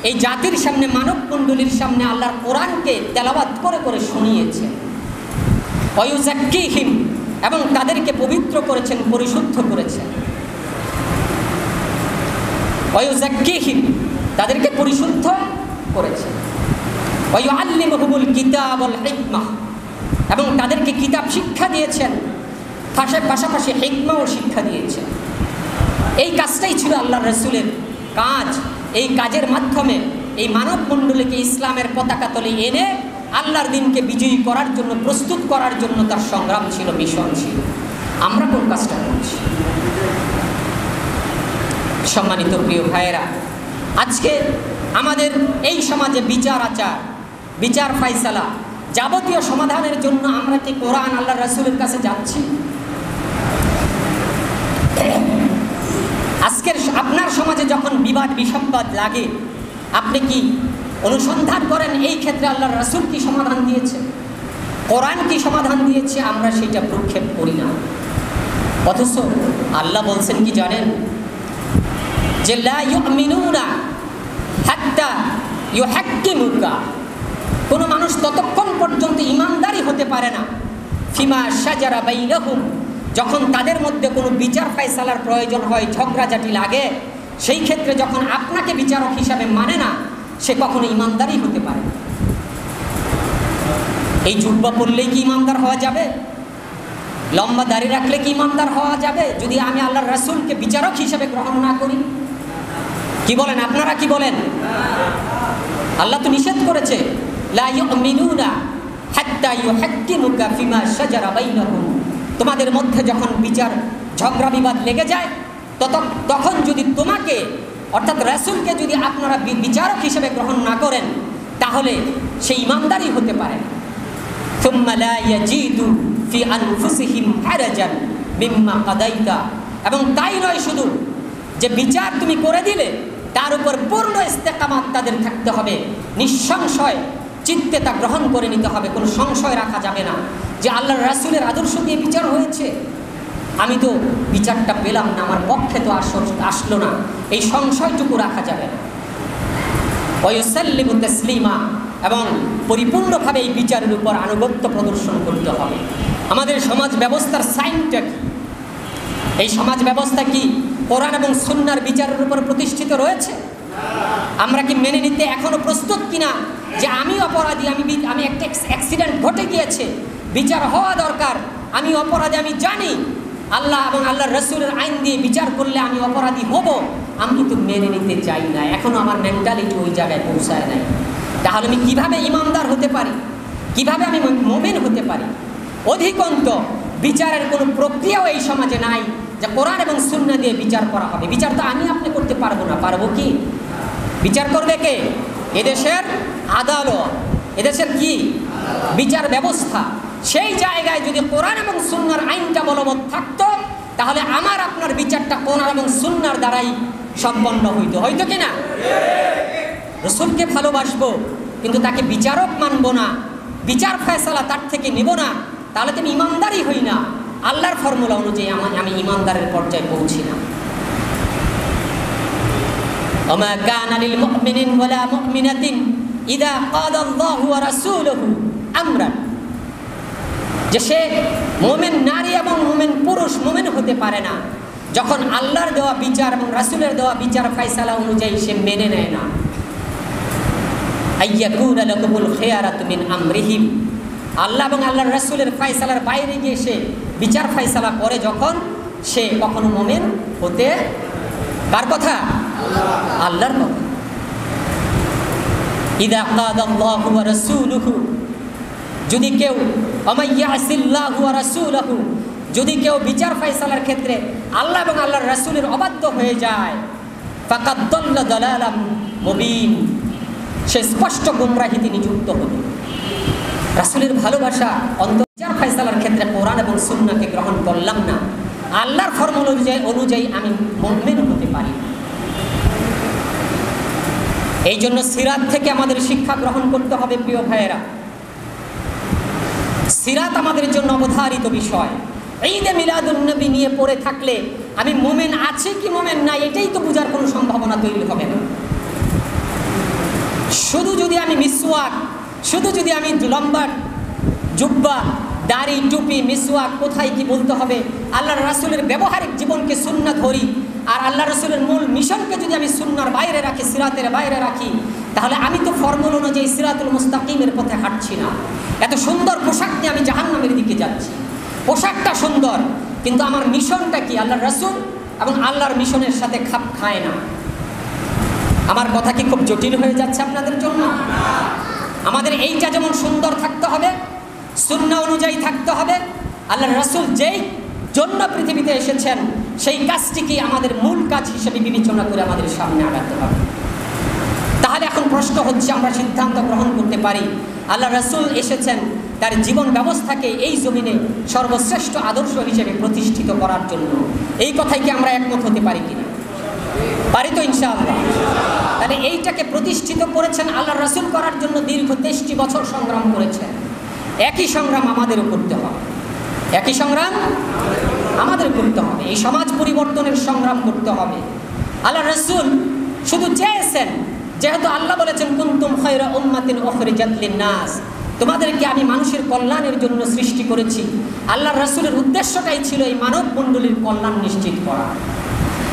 এই জাতির সামনে, মানব মণ্ডলীর সামনে আল্লাহর কোরআনকে তেলাওয়াত করে করে শুনিয়েছেন। ওয়া ইউযাক্কিহিম, এবং তাদেরকে পবিত্র করেছেন, পরিশুদ্ধ করেছেন। ওয়া ইউযাক্কিহিম, তাদেরকে পরিশুদ্ধ করেছেন। ওয়া ইউআল্লিমুহুমুল কিতাব ওয়াল হিকমাহ, এবং তাদেরকে কিতাব শিক্ষা দিয়েছেন, পাশাপাশি হিকমাও শিক্ষা দিয়েছেন। এই কাজটাই ছিল আল্লাহর রাসূলের কাজ। এই কাজের মাধ্যমে এই মানব মণ্ডলীকে ইসলামের পতাকা তলে এনে আল্লাহর দিনকে বিজয়ী করার জন্য, প্রস্তুত করার জন্য তার সংগ্রাম ছিল, মিশন ছিল। আমরা কোন কাজটা করছি? সম্মানিত প্রিয় ভাইয়েরা, আজকে আমাদের এই সমাজে বিচার আচার, বিচার ফায়সালা, যাবতীয় সমাধানের জন্য আমরা কি কোরআন, আল্লাহর রাসূলের কাছে যাচ্ছি? আজকের আপনার সমাজে যখন বিবাদ বিসম্বাদ লাগে, আপনি কি অনুসন্ধান করেন এই ক্ষেত্রে আল্লাহর রাসূল কি সমাধান দিয়েছে, কোরআন কি সমাধান দিয়েছে? আমরা সেটা প্রক্ষেপ করি না। অথচ আল্লাহ বলছেন কি জানেন? যে লা ইউমিনুনা হাত্তা ইউহাক্কিমুকা, কোনো মানুষ ততক্ষণ পর্যন্ত ইমানদারি হতে পারে না, ফিমা শাজারা বাইনাহুম, যখন তাদের মধ্যে কোনো বিচার ফায়সালার প্রয়োজন হয়, ঝগড়াঝাটি লাগে, সেই ক্ষেত্রে যখন আপনাকে বিচারক হিসাবে মানে না, সে কখনো ইমানদারই হতে পারে না। এই জুব্বা পরলেই কি ইমানদার হওয়া যাবে? লম্বা দাড়ি রাখলে কি ইমানদার হওয়া যাবে যদি আমি আল্লাহর রাসূলকে বিচারক হিসেবে গ্রহণ না করি? কি বলেন আপনারা, কি বলেন? আল্লাহ তো নিষেধ করেছে, লা ইউমিনুনা হাত্তা ইউহাক্কিমুকা ফিমা শাজারা বাইনাহুম। তোমাদের মধ্যে যখন বিচার ঝগড়া বিবাদ লেগে যায় তখন যদি তোমাকে অর্থাৎ রাসূলকে যদি আপনারা বিচারক হিসেবে গ্রহণ না করেন তাহলে সেই ইমানদারই হতে পারে না। সুম্মা লা ইয়াজিদু ফি আনফুসিহিম হারাজান মিম্মা কাদাইতা। এবং তাই নয় শুধু যে বিচার তুমি করে দিলে তার উপর পূর্ণ ইস্তেকামাত তাদের থাকতে হবে, নিঃসংশয় চিত্তে তা গ্রহণ করে নিতে হবে, কোনো সংশয় রাখা যাবে না যে আল্লাহর রাসূলের আদর্শ দিয়ে বিচার হয়েছে, আমি তো বিচারটা পেলাম না, আমার পক্ষে তো আসলো না, এই সংশয়টুকু রাখা যাবে না। ওয়ায়ুসাল্লিমু তাসলিমা, এবং পরিপূর্ণভাবে এই বিচারের উপর আনুগত্য প্রদর্শন করতে হবে। আমাদের সমাজ ব্যবস্থার সাইনটা কি? এই সমাজ ব্যবস্থা কি কোরআন এবং সুন্নাহর বিচারের উপর প্রতিষ্ঠিত রয়েছে? আমরা কি মেনে নিতে এখনো প্রস্তুত কিনা যে আমি অপরাধী, আমি একটা অ্যাক্সিডেন্ট ঘটে গিয়েছে, বিচার হওয়া দরকার, আমি অপরাধী, আমি জানি আল্লাহ এবং আল্লাহর রাসূলের আইন দিয়ে বিচার করলে আমি অপরাধী হব, আমি কিন্তু মেনে নিতে চাই না, এখনো আমার মেন্টালিটি ওই জায়গায় পৌঁছায় নাই। তাহলে আমি কিভাবে ইমানদার হতে পারি, কিভাবে আমি মুমিন হতে পারি? অধিকন্ত বিচারের কোনো প্রক্রিয়াও এই সমাজে নাই যে কোরআন এবং সুন্নাহ দিয়ে বিচার করা হবে। বিচার তো আমি আপনি করতে পারবো না, পারবো কি? বিচার করবে কে? এদেশের আদালত, এদেশের কি বিচার ব্যবস্থা। সেই জায়গায় যদি কোরআন এবং সুন্নাহর আইনটা বলবৎ থাকতো তাহলে আমার আপনার বিচারটা কোরআন এবং সুন্নাহর দ্বারাই সম্পন্ন হইতো কি না? রাসূলকে ভালোবাসবো কিন্তু তাকে বিচারক মানবো না, বিচার ফয়সালা তার থেকে নেব না, তাহলে তো আমি ইমানদারই হই না, আল্লাহর ফর্মুলা অনুযায়ী আমি ইমানদারের পর্যায়ে পৌঁছি না। ওমা কানা লিল মুমিনিন ওয়ালা মুমিনাতিন ইযা ক্বালা আল্লাহু ওয়া রাসূলুহু আমরান, যে সে মুমিন নারী এবং মুমিন পুরুষ মুমিন হতে পারে না যখন আল্লাহর দেওয়া বিচার এবং রাসূলের দেওয়া বিচার ফয়সালা অনুযায়ী সে মেনে নেয় না। আইয়াকুনা লাকুমুল খিয়ারাতু মিন আমরিহিম, আল্লাহ এবং আল্লাহর রাসূলের ফয়সালার বাইরে গিয়ে সে বিচার ফয়সালা করে যখন, সে কখনো মুমিন হতে, কার কথা? আল্লাহর কথা। ইযা ক্বালা আল্লাহু ওয়া রাসূলুহু, যদি কেউ আমাইয়াসিল্লাহু ওয়া রাসূলুহু, যদি কেউ বিচার ফয়সালার ক্ষেত্রে আল্লাহ এবং আল্লাহর রাসূলের অবাধ্য হয়ে যায়, ফাকাদ দাল্লা দালালাম মুবিন, সে স্পষ্ট গুমরাহিতে নিযুক্ত হলো। রাসূলের ভালোবাসা বিচার ফয়সালার ক্ষেত্রে কোরআন এবং সুন্নাহকে গ্রহণ করলাম না, আল্লাহর ফরমান অনুযায়ী আমি মুমিন হতে পারি। এই জন্য সিরাত থেকে আমাদের শিক্ষা গ্রহণ করতে হবে প্রিয় ভাইয়েরা। সিরাত আমাদের জন্য অবধারিত বিষয়। ঈদে মিলাদুন নবী নিয়ে পড়ে থাকলে আমি মুমিন আছি কি মুমিন নাই এটাই তো বোঝার কোনো সম্ভাবনা তৈরি হবে না। শুধু যদি আমি মিসওয়াক, শুধু যদি আমি লম্বা জুব্বা, দাড়ি, টুপি, মিসওয়াক, কোথায় কি বলতে হবে, আল্লাহর রাসূলের ব্যবহারিক জীবনকে সুন্নাহ ধরি, আর আল্লাহ রাসূলের মূল মিশনকে যদি আমি সুন্নাহর বাইরে রাখি, সিরাতের বাইরে রাখি, তাহলে আমি তো ফর্মুলা অনুযায়ী সিরাতুল মুস্তাকিমের পথে হাঁটছি না। এত সুন্দর পোশাক নিয়ে আমি জাহান্নামের দিকে যাচ্ছি। পোশাকটা সুন্দর কিন্তু আমার মিশনটা কি আল্লাহর রাসূল এবং আল্লাহর মিশনের সাথে খাপ খায় না। আমার কথা কি খুব জটিল হয়ে যাচ্ছে আপনাদের জন্য? আমাদের এইটা যেমন সুন্দর থাকতে হবে, সুন্নাহ অনুযায়ী থাকতে হবে, আল্লাহর রাসূল যেই জন্য পৃথিবীতে এসেছেন সেই কাজটিকে আমাদের মূল কাজ হিসেবে বিবেচনা করে আমাদের সামনে আগাতে হবে। তাহলে এখন প্রশ্ন হচ্ছে, আমরা সিদ্ধান্ত গ্রহণ করতে পারি আল্লাহর রাসূল এসেছেন তার জীবন ব্যবস্থাকে এই জমিনে সর্বশ্রেষ্ঠ আদর্শ হিসেবে প্রতিষ্ঠিত করার জন্য। এই কথাই কি আমরা একমত হতে পারি কিনা? পারি তো ইনশাআল্লাহ। তাহলে এইটাকে প্রতিষ্ঠিত করেছেন আল্লাহর রাসূল করার জন্য দীর্ঘ 23টি বছর সংগ্রাম করেছেন। একই সংগ্রাম আমাদেরও করতে হবে, একই সংগ্রাম আমাদের করতে হবে। এই সমাজ পরিবর্তনের সংগ্রাম করতে হবে। আল্লাহর রাসূল শুধু চেয়েছেন, যেহেতু আল্লাহ বলেছেন কুনতুম খায়রা উম্মাতিন উখরিজাত লিন-নাস, তোমাদেরকে আমি মানুষের কল্যাণের জন্য সৃষ্টি করেছি। আল্লাহর রাসূলের উদ্দেশ্যটাই ছিল এই মানব মণ্ডলীর কল্যাণ নিশ্চিত করা।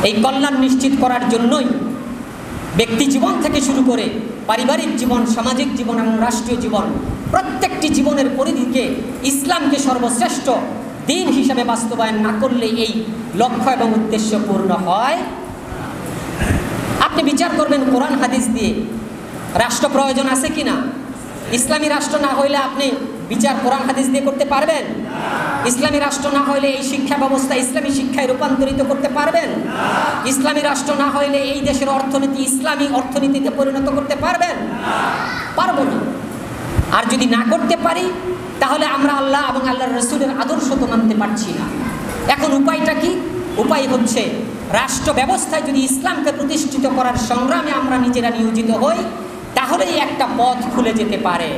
এই কল্যাণ নিশ্চিত করার জন্যই ব্যক্তি জীবন থেকে শুরু করে পারিবারিক জীবন, সামাজিক জীবন এবং রাষ্ট্রীয় জীবন, প্রত্যেকটি জীবনের পরিধিকে ইসলামকে সর্বশ্রেষ্ঠ দিন হিসাবে বাস্তবায়ন না করলে এই লক্ষ্য এবং উদ্দেশ্য পূর্ণ হয়। আপনি বিচার করবেন কোরআন হাদিস দিয়ে রাষ্ট্র প্রয়োজন আছে কি না। ইসলামী রাষ্ট্র না হইলে আপনি বিচার কোরআন হাদিস দিয়ে করতে পারবেন? ইসলামী রাষ্ট্র না হইলে এই শিক্ষা ব্যবস্থা ইসলামী শিক্ষায় রূপান্তরিত করতে পারবেন? ইসলামী রাষ্ট্র না হইলে এই দেশের অর্থনীতি ইসলামী অর্থনীতিতে পরিণত করতে পারবেন? পারবো না। আর যদি না করতে পারি তাহলে আমরা আল্লাহ এবং আল্লাহর রাসূলের আদর্শ তো মানতে পারছি না। এখন উপায়টা কি? উপায় হচ্ছে রাষ্ট্র ব্যবস্থায় যদি ইসলামকে প্রতিষ্ঠিত করার সংগ্রামে আমরা নিজেরা নিয়োজিত হই তাহলেই একটা পথ খুলে যেতে পারে,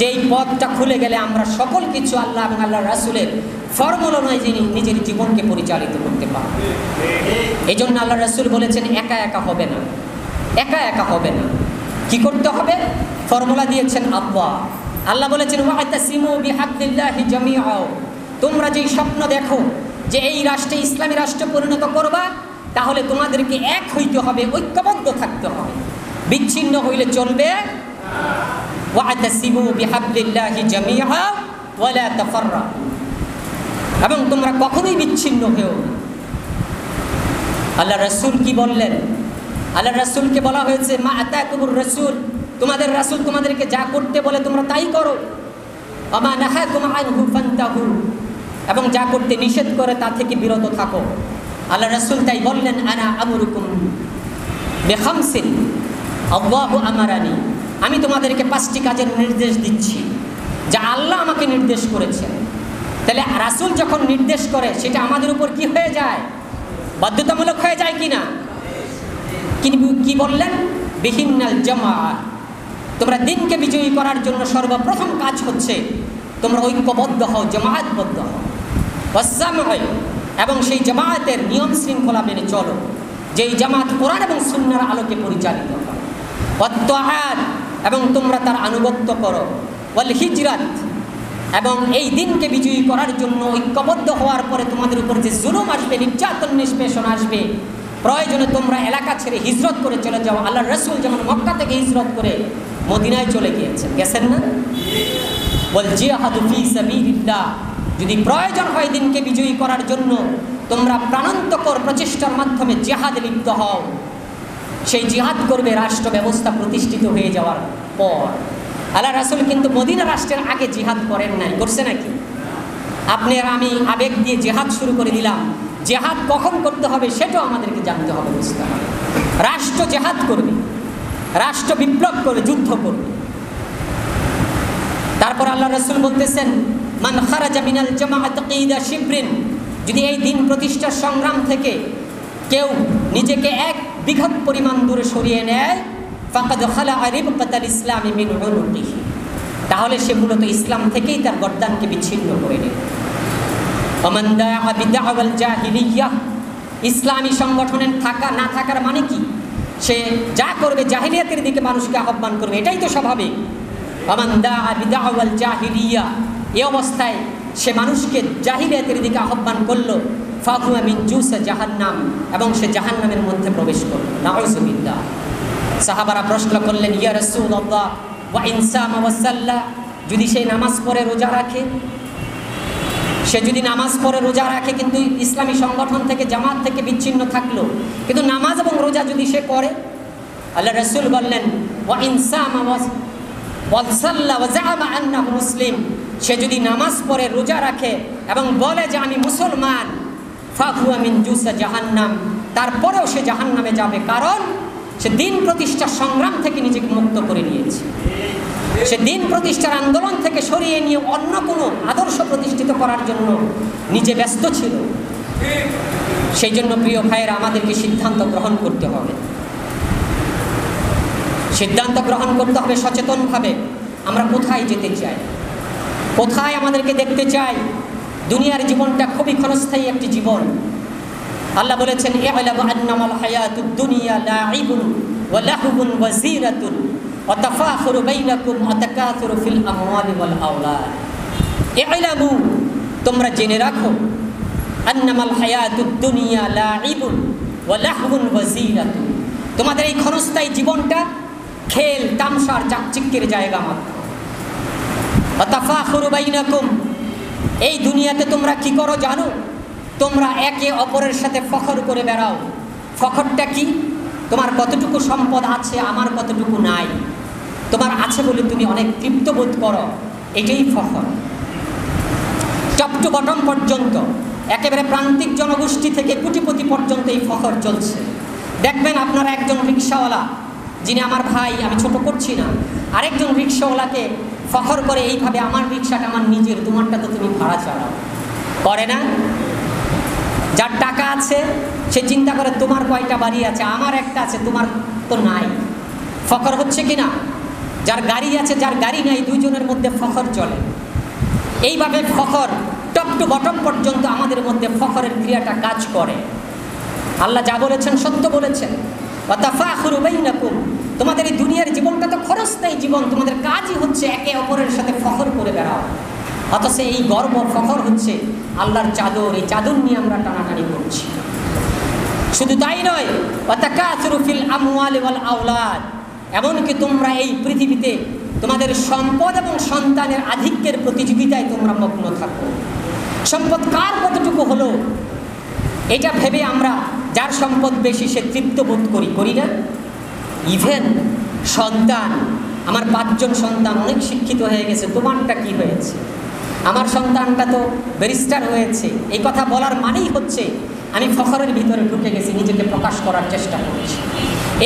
যেই পথটা খুলে গেলে আমরা সকল কিছু আল্লাহ এবং আল্লাহর রাসূলের ফর্মুলা অনুযায়ী নিজের জীবনকে পরিচালিত করতে পারব। এই জন্য আল্লাহর রাসূল বলেছেন একা একা হবে না, একা একা হবে না। কি করতে হবে? ফর্মুলা দিয়েছেন আল্লাহ বলেছেন ওয়াতাসিমু বিহাবলিল্লাহি জামিআ। তোমরা যেই স্বপ্ন দেখো যে এই রাষ্ট্রে ইসলামী রাষ্ট্র পরিণত করবা, তাহলে তোমাদেরকে এক হইতে হবে, ঐক্যবদ্ধ থাকতে হবে, বিচ্ছিন্ন হইলে চলবে। ওয়াতাসিমু বিহাবলিল্লাহি জামিআ ওয়া লা তাফাররাকু। এবং তোমরা কখনোই বিচ্ছিন্ন হও না। আল্লাহ রাসূল কি বললেন? আল্লাহ রাসূলকে বলা হয়েছে মা আতাকুমুর রাসূল, তোমাদের রাসূল তোমাদেরকে যা করতে বলে তোমরা তাই করো। আমা নাহাকুম আনহু ফান্তাহু, এবং যা করতে নিষেধ করে তা থেকে বিরত থাকো। আল্লাহ রাসূল তাই বললেন আনা আমরুকুম বিখামসিন আল্লাহু আমারানি, আমি তোমাদেরকে 5টি কাজের নির্দেশ দিচ্ছি যা আল্লাহ আমাকে নির্দেশ করেছেন। তাহলে রাসূল যখন নির্দেশ করে সেটা আমাদের উপর কি হয়ে যায়? বাধ্যতামূলক হয়ে যায় কি না? কি বললেন? বিহিন্নাল জামাআ, তোমরা দিনকে বিজয়ী করার জন্য সর্বপ্রথম কাজ হচ্ছে তোমরা ঐক্যবদ্ধ হও, জামায়াতবদ্ধ হও। ওয়াসসামআ, এবং সেই জামায়াতের নিয়ম শৃঙ্খলা মেনে চলো, যেই জামাত কোরআন এবং সুন্নাহর আলোকে পরিচালিত হয়। ওয়াত্তাআত, এবং তোমরা তার আনুগত্য করো। ওয়াল হিজরাত, এবং এই দিনকে বিজয়ী করার জন্য ঐক্যবদ্ধ হওয়ার পরে তোমাদের উপর যে জুলুম আসবে, নির্যাতন নিষ্পেষণ আসবে, প্রয়োজনে তোমরা এলাকা ছেড়ে হিজরত করে চলে যাও। আল্লাহর রাসূল যেমন মক্কা থেকে হিজরত করে মদিনায় চলে গেছেন না? ওয়াল জিহাদু ফি সাবিলিল্লাহ, যদি প্রয়োজন হয় দিনকে বিজয়ী করার জন্য তোমরা প্রাণান্তকর প্রচেষ্টার মাধ্যমে জিহাদে লিপ্ত হও। সেই জিহাদ করবে রাষ্ট্র ব্যবস্থা প্রতিষ্ঠিত হয়ে যাওয়ার পর। আল্লাহ রাসূল কিন্তু মদিনা রাষ্ট্রের আগে জিহাদ করেন নাই, করছে নাকি? আপনি আর আমি আবেগ দিয়ে জিহাদ শুরু করে দিলাম। জিহাদ কখন করতে হবে সেটাও আমাদেরকে জানতে হবে, বুঝতে হবে। রাষ্ট্র জিহাদ করবে, রাষ্ট্র বিপ্লব করবে, যুদ্ধ করবে। তারপর আল্লাহ রাসূল বলতেছেন মান খারাজা মিনাল জামাআত কিদা শিবরিন, যদি এই দিন প্রতিষ্ঠার সংগ্রাম থেকে কেউ নিজেকে 1 বিঘত পরিমাণ দূরে সরিয়ে নেয়, ফাকাদ খালাআ রিবকাতাল ইসলামি মিন উনুকিহি, তাহলে সে মূলত ইসলাম থেকেই তার গর্দানকে বিচ্ছিন্ন করে নেবে। ওমান দাআ বিদাওয়াল জাহিলিয়াহ, ইসলামী সংগঠনের থাকা না থাকার মানে কি? সে যা করবে জাহিলিয়াতের দিকে মানুষকে আহ্বান করবে, এটাই তো স্বাভাবিক। ওমান দাআ বিদাওয়াল জাহিলিয়া, এই অবস্থায় সে মানুষকে জাহিলিয়াতের দিকে আহ্বান করলো, ফাহুয়া মিন জুসা জাহান্নাম, এবং সে জাহান্নামের মধ্যে প্রবেশ করল। নাউযুবিল্লাহ। সাহাবারা প্রশ্ন করলেন ইয়া রাসূলুল্লাহ ওয়া ইনসামা ওয়া সাল্লা, যদি সে নামাজ পড়ে রোজা রাখে, সে যদি নামাজ পড়ে রোজা রাখে কিন্তু ইসলামী সংগঠন থেকে জামাত থেকে বিচ্ছিন্ন থাকলো, কিন্তু নামাজ এবং রোজা যদি সে করে, আল্লাহ রাসূল বললেন ওয়া ইনসামা ওয়া সাল্লা ওয়া জাআমা আন্নাহু মুসলিম, সে যদি নামাজ পড়ে রোজা রাখে এবং বলে যে আমি মুসলমান, ফাহুয়া মিন জুসা জাহান্নাম, তারপরেও সে জাহান্নামে যাবে, কারণ সে দিন প্রতিষ্ঠার সংগ্রাম থেকে নিজেকে মুক্ত করে নিয়েছে। সে দিন প্রতিষ্ঠার আন্দোলন থেকে সরিয়ে নিয়ে অন্য কোনো আদর্শ প্রতিষ্ঠিত করার জন্য নিজে ব্যস্ত ছিল। সেই জন্য প্রিয় ভাইয়েরা, আমাদেরকে সিদ্ধান্ত গ্রহণ করতে হবে, সিদ্ধান্ত গ্রহণ করতে হবে সচেতনভাবে। আমরা কোথায় যেতে চাই, কোথায় আমাদেরকে দেখতে চাই? দুনিয়ার জীবনটা খুবই ক্ষণস্থায়ী একটি জীবন। আল্লাহ বলেছেন ই'লামু আন্নামাল হায়াতুদ দুনিয়া লা'iবুন ওয়া লাহবুন ওয়া যিনাতুন ওয়া তাফাখুরু বাইনাকুম ওয়া তাকাসুরু ফিল আমওয়ালি ওয়াল আওলাদ। ই'লামু, তোমরা জেনে রাখো, আন্নামাল হায়াতুদ দুনিয়া লা'iবুন ওয়া লাহবুন ওয়া যিনাতুন, তোমাদের এই ক্ষণস্থায়ী জীবনটা খেল তামশার চাকচিক্যের জায়গা মাত্র। ওয়া তাফাখুরু বাইনাকুম, এই দুনিয়াতে তোমরা কি করো জানো? তোমরা একে অপরের সাথে ফখর করে বেড়াও। ফখরটা কি? তোমার কতটুকু সম্পদ আছে, আমার কতটুকু নাই। তোমার আছে বলে তুমি অনেক তৃপ্ত বোধ করো, এটাই ফখর। টপ টু বটম পর্যন্ত, একেবারে প্রান্তিক জনগোষ্ঠী থেকে কোটিপতি পর্যন্ত এই ফখর চলছে। দেখবেন আপনারা একজন রিক্সাওয়ালা, যিনি আমার ভাই, আমি ছোট করছি না, আরেকজন রিক্সাওয়ালাকে ফখর করে এইভাবে, আমার রিক্সাটা আমার নিজের, তোমারটা তো তুমি ভাড়া চালাও, করে না? যার টাকা আছে সে চিন্তা করে তোমার কয়টা বাড়ি আছে, আমার একটা আছে, তোমার তো নাই। ফখর হচ্ছে কি না? যার গাড়ি আছে, যার গাড়ি নাই, দুইজনের মধ্যে ফখর চলে। এইভাবে ফখর টপ টু বটম পর্যন্ত আমাদের মধ্যে ফখরের ক্রিয়াটা কাজ করে। আল্লাহ যা বলেছেন সত্য বলেছেন, ওয়াতাফাখুরু বাইনাকুম, তোমাদের এই দুনিয়ার জীবনটা তো ক্ষণস্থায়ী জীবন, তোমাদের কাজই হচ্ছে একে অপরের সাথে ফখর করে বেড়াও। অথচ এই গর্ব ফখর হচ্ছে আল্লাহর চাদর, এই চাদর নিয়ে আমরা টানাটানি করছি। শুধু তাই নয়, ওয়াতাকাসুরু ফিল আমওয়ালি ওয়াল আওলাদ, এমনকি তোমরা এই পৃথিবীতে তোমাদের সম্পদ এবং সন্তানের আধিক্যের প্রতিযোগিতায় তোমরা মগ্ন থাকো। সম্পদ কার কতটুকু হলো এটা ভেবে আমরা, যার সম্পদ বেশি সে তৃপ্ত বোধ করি না? ইভেন সন্তান, আমার 5 জন সন্তান অনেক শিক্ষিত হয়ে গেছে, তোমারটা কি হয়েছে? আমার সন্তানটা তো ব্যারিস্টার হয়েছে, এই কথা বলার মানেই হচ্ছে আমি ফখরের ভিতরে ঢুকে গেছি, নিজেকে প্রকাশ করার চেষ্টা করছি।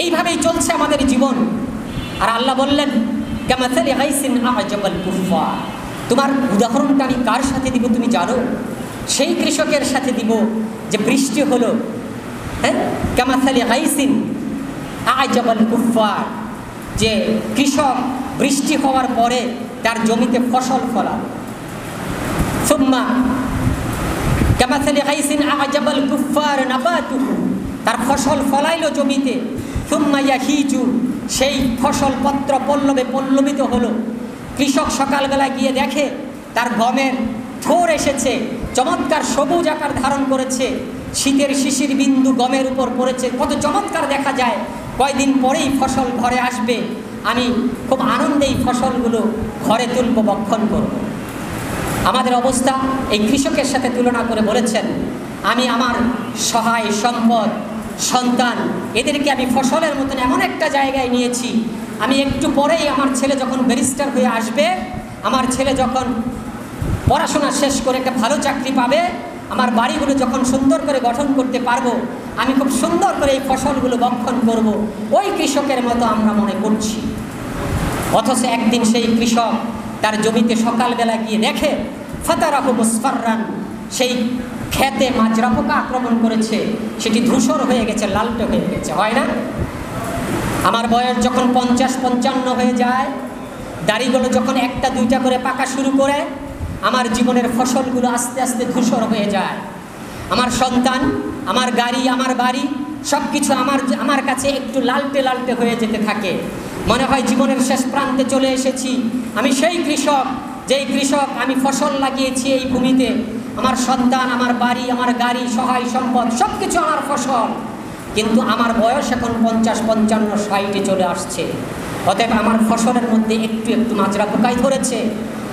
এইভাবেই চলছে আমাদের জীবন। আর আল্লাহ বললেন, কামাসালি গাইসিন আ'জাবাল কুফফার, তোমার উদাহরণটা আমি কার সাথে দিব তুমি জানো? সেই কৃষকের সাথে দিব যে বৃষ্টি হলো, হ্যাঁ, কামাসালি গাইসিন আ'জাবাল কুফফার, যে কৃষক বৃষ্টি হওয়ার পরে তার জমিতে ফসল ফলালো। সুম্মা কামাসালি গাইসিন আ'জাবাল কুফফার নাবাতুহু, তার ফসল ফলাইলো জমিতে। সুম্মা ইয়াহিজু, সেই ফসল পত্র পল্লবে পল্লবিত হলো। কৃষক সকালবেলা গিয়ে দেখে তার গমের থোর এসেছে, চমৎকার সবুজ আকার ধারণ করেছে, শীতের শিশির বিন্দু গমের উপর পড়েছে, কত চমৎকার দেখা যায়। কয়দিন পরেই ফসল ঘরে আসবে, আমি খুব আনন্দেই ফসলগুলো ঘরে তুলব, বক্ষণ করব। আমাদের অবস্থা এই কৃষকের সাথে তুলনা করে বলেছেন, আমি আমার সহায় সম্পদ সন্তান, এদেরকে আমি ফসলের মতন এমন একটা জায়গায় নিয়েছি, আমি একটু পরেই আমার ছেলে যখন ব্যারিস্টার হয়ে আসবে, আমার ছেলে যখন পড়াশোনা শেষ করে একটা ভালো চাকরি পাবে, আমার বাড়িগুলো যখন সুন্দর করে গঠন করতে পারবো, আমি খুব সুন্দর করে এই ফসলগুলো বক্ষণ করব। ওই কৃষকের মতো আমরা মনে করছি। অথচ একদিন সেই কৃষক তার জমিতে সকালবেলা গিয়ে দেখে ফাতারাহু মুসফাররান, সেই খেতে মাজরা পোকা আক্রমণ করেছে, সেটি ধূসর হয়ে গেছে, লালটে হয়ে গেছে। হয় না? আমার বয়স যখন 50-55 হয়ে যায়, দাড়িগুলো যখন 1টা-2টা করে পাকা শুরু করে, আমার জীবনের ফসলগুলো আস্তে আস্তে ধূসর হয়ে যায়। আমার সন্তান, আমার গাড়ি, আমার বাড়ি, সব কিছু আমার কাছে একটু লালটে লালটে হয়ে যেতে থাকে। মনে হয় জীবনের শেষ প্রান্তে চলে এসেছি। আমি সেই কৃষক, যেই কৃষক আমি ফসল লাগিয়েছি এই ভূমিতে, আমার সন্তান, আমার বাড়ি, আমার গাড়ি, সহায় সম্পদ, সব কিছু আমার ফসল। কিন্তু আমার বয়স এখন 50-55-60-এ চলে আসছে। অতএব আমার ফসলের মধ্যে একটু একটু মাজরা পোকাই ধরেছে,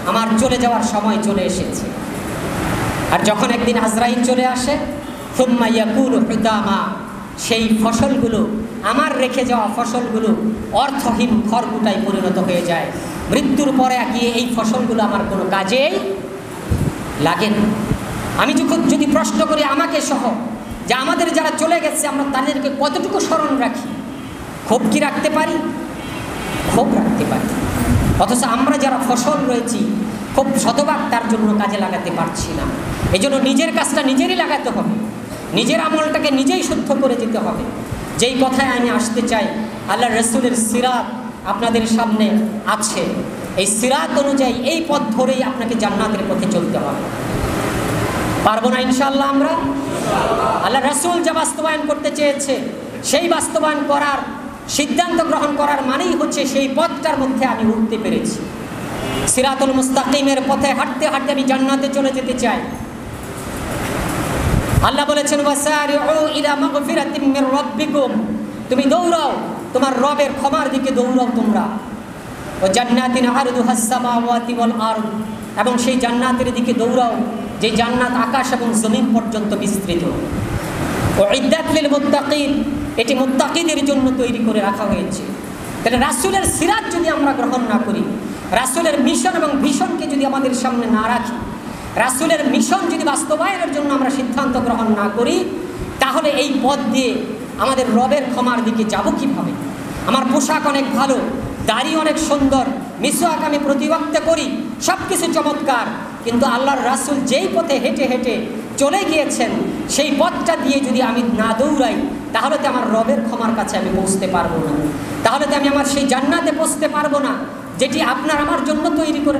আমার চলে যাওয়ার সময় চলে এসেছে। আর যখন একদিন আজরাইল চলে আসে, সুম্মা ইয়াকুলু হুতামা, সেই ফসলগুলো, আমার রেখে যাওয়া ফসলগুলো অর্থহীন খড়কুটায় পরিণত হয়ে যায়। মৃত্যুর পরে গিয়ে এই ফসলগুলো আমার কোনো কাজেই লাগে না। আমি যদি প্রশ্ন করি আমাকে সহ, যে আমাদের যারা চলে গেছে আমরা তাদেরকে কতটুকু স্মরণ রাখি? ক্ষোভ কি রাখতে পারি? ক্ষোভ রাখতে পারি। অথচ আমরা যারা ফসল রয়েছি খুব শতভাগ তার জন্য কাজে লাগাতে পারছি না। এই জন্য নিজের কাজটা নিজেরই লাগাতে হবে, নিজের আমলটাকে নিজেই শুদ্ধ করে যেতে হবে। যেই কথায় আমি আসতে চাই, আল্লাহ রসুলের সিরাত আপনাদের সামনে আছে। এই সিরাত অনুযায়ী এই পথ ধরেই আপনাকে জান্নাতের পথে চলতে হবে। পারবো না ইনশাআল্লাহ আমরা? আল্লাহ রসুল যা বাস্তবায়ন করতে চেয়েছে সেই বাস্তবায়ন করার সিদ্ধান্ত গ্রহণ করার মানেই হচ্ছে সেই পথটার মধ্যে আমি উঠতে পেরেছি। সিরাতুল মুস্তাকিমের পথে হাঁটতে হাঁটতে আমি জান্নাতে চলে যেতে চাই। আল্লাহ বলেছেন, ওয়াসারিউ ইলা মাগফিরাতিম মির রাব্বিকুম, তুমি দৌড়াও তোমার রবের ক্ষমার দিকে, দৌড়াও তোমরা। ও জান্নাতিন আরদুহাস সামাওয়াতি ওয়াল আরদ, এবং সেই জান্নাতের দিকে দৌড়াও যে জান্নাত আকাশ এবং জমিন পর্যন্ত বিস্তৃত। উইদ্দাত লিল মুত্তাকিন, এটি মুত্তাকিদের জন্য তৈরি করে রাখা হয়েছে। তাহলে রাসূলের সিরাত যদি আমরা গ্রহণ না করি, রাসূলের মিশন এবং ভিশনকে যদি আমাদের সামনে না রাখি, রাসূলের মিশন যদি বাস্তবায়নের জন্য আমরা সিদ্ধান্ত গ্রহণ না করি, তাহলে এই পথ দিয়ে আমাদের রবের ক্ষমার দিকে যাব কীভাবে? আমার পোশাক অনেক ভালো, দাড়ি অনেক সুন্দর, মিসওয়াক আমি প্রতিবক্ত করি, সব কিছু চমৎকার, কিন্তু আল্লাহর রাসূল যেই পথে হেঁটে হেঁটে চলে গিয়েছেন সেই পথটা দিয়ে যদি আমি না দৌড়াই, তাহলে তো আমার রবের ক্ষমার কাছে আমি পৌঁছতে পারবো না, তাহলে তো আমি আমার সেই জান্নাতে পৌঁছতে পারবো না যেটি আপনার আমার জন্য তৈরি করে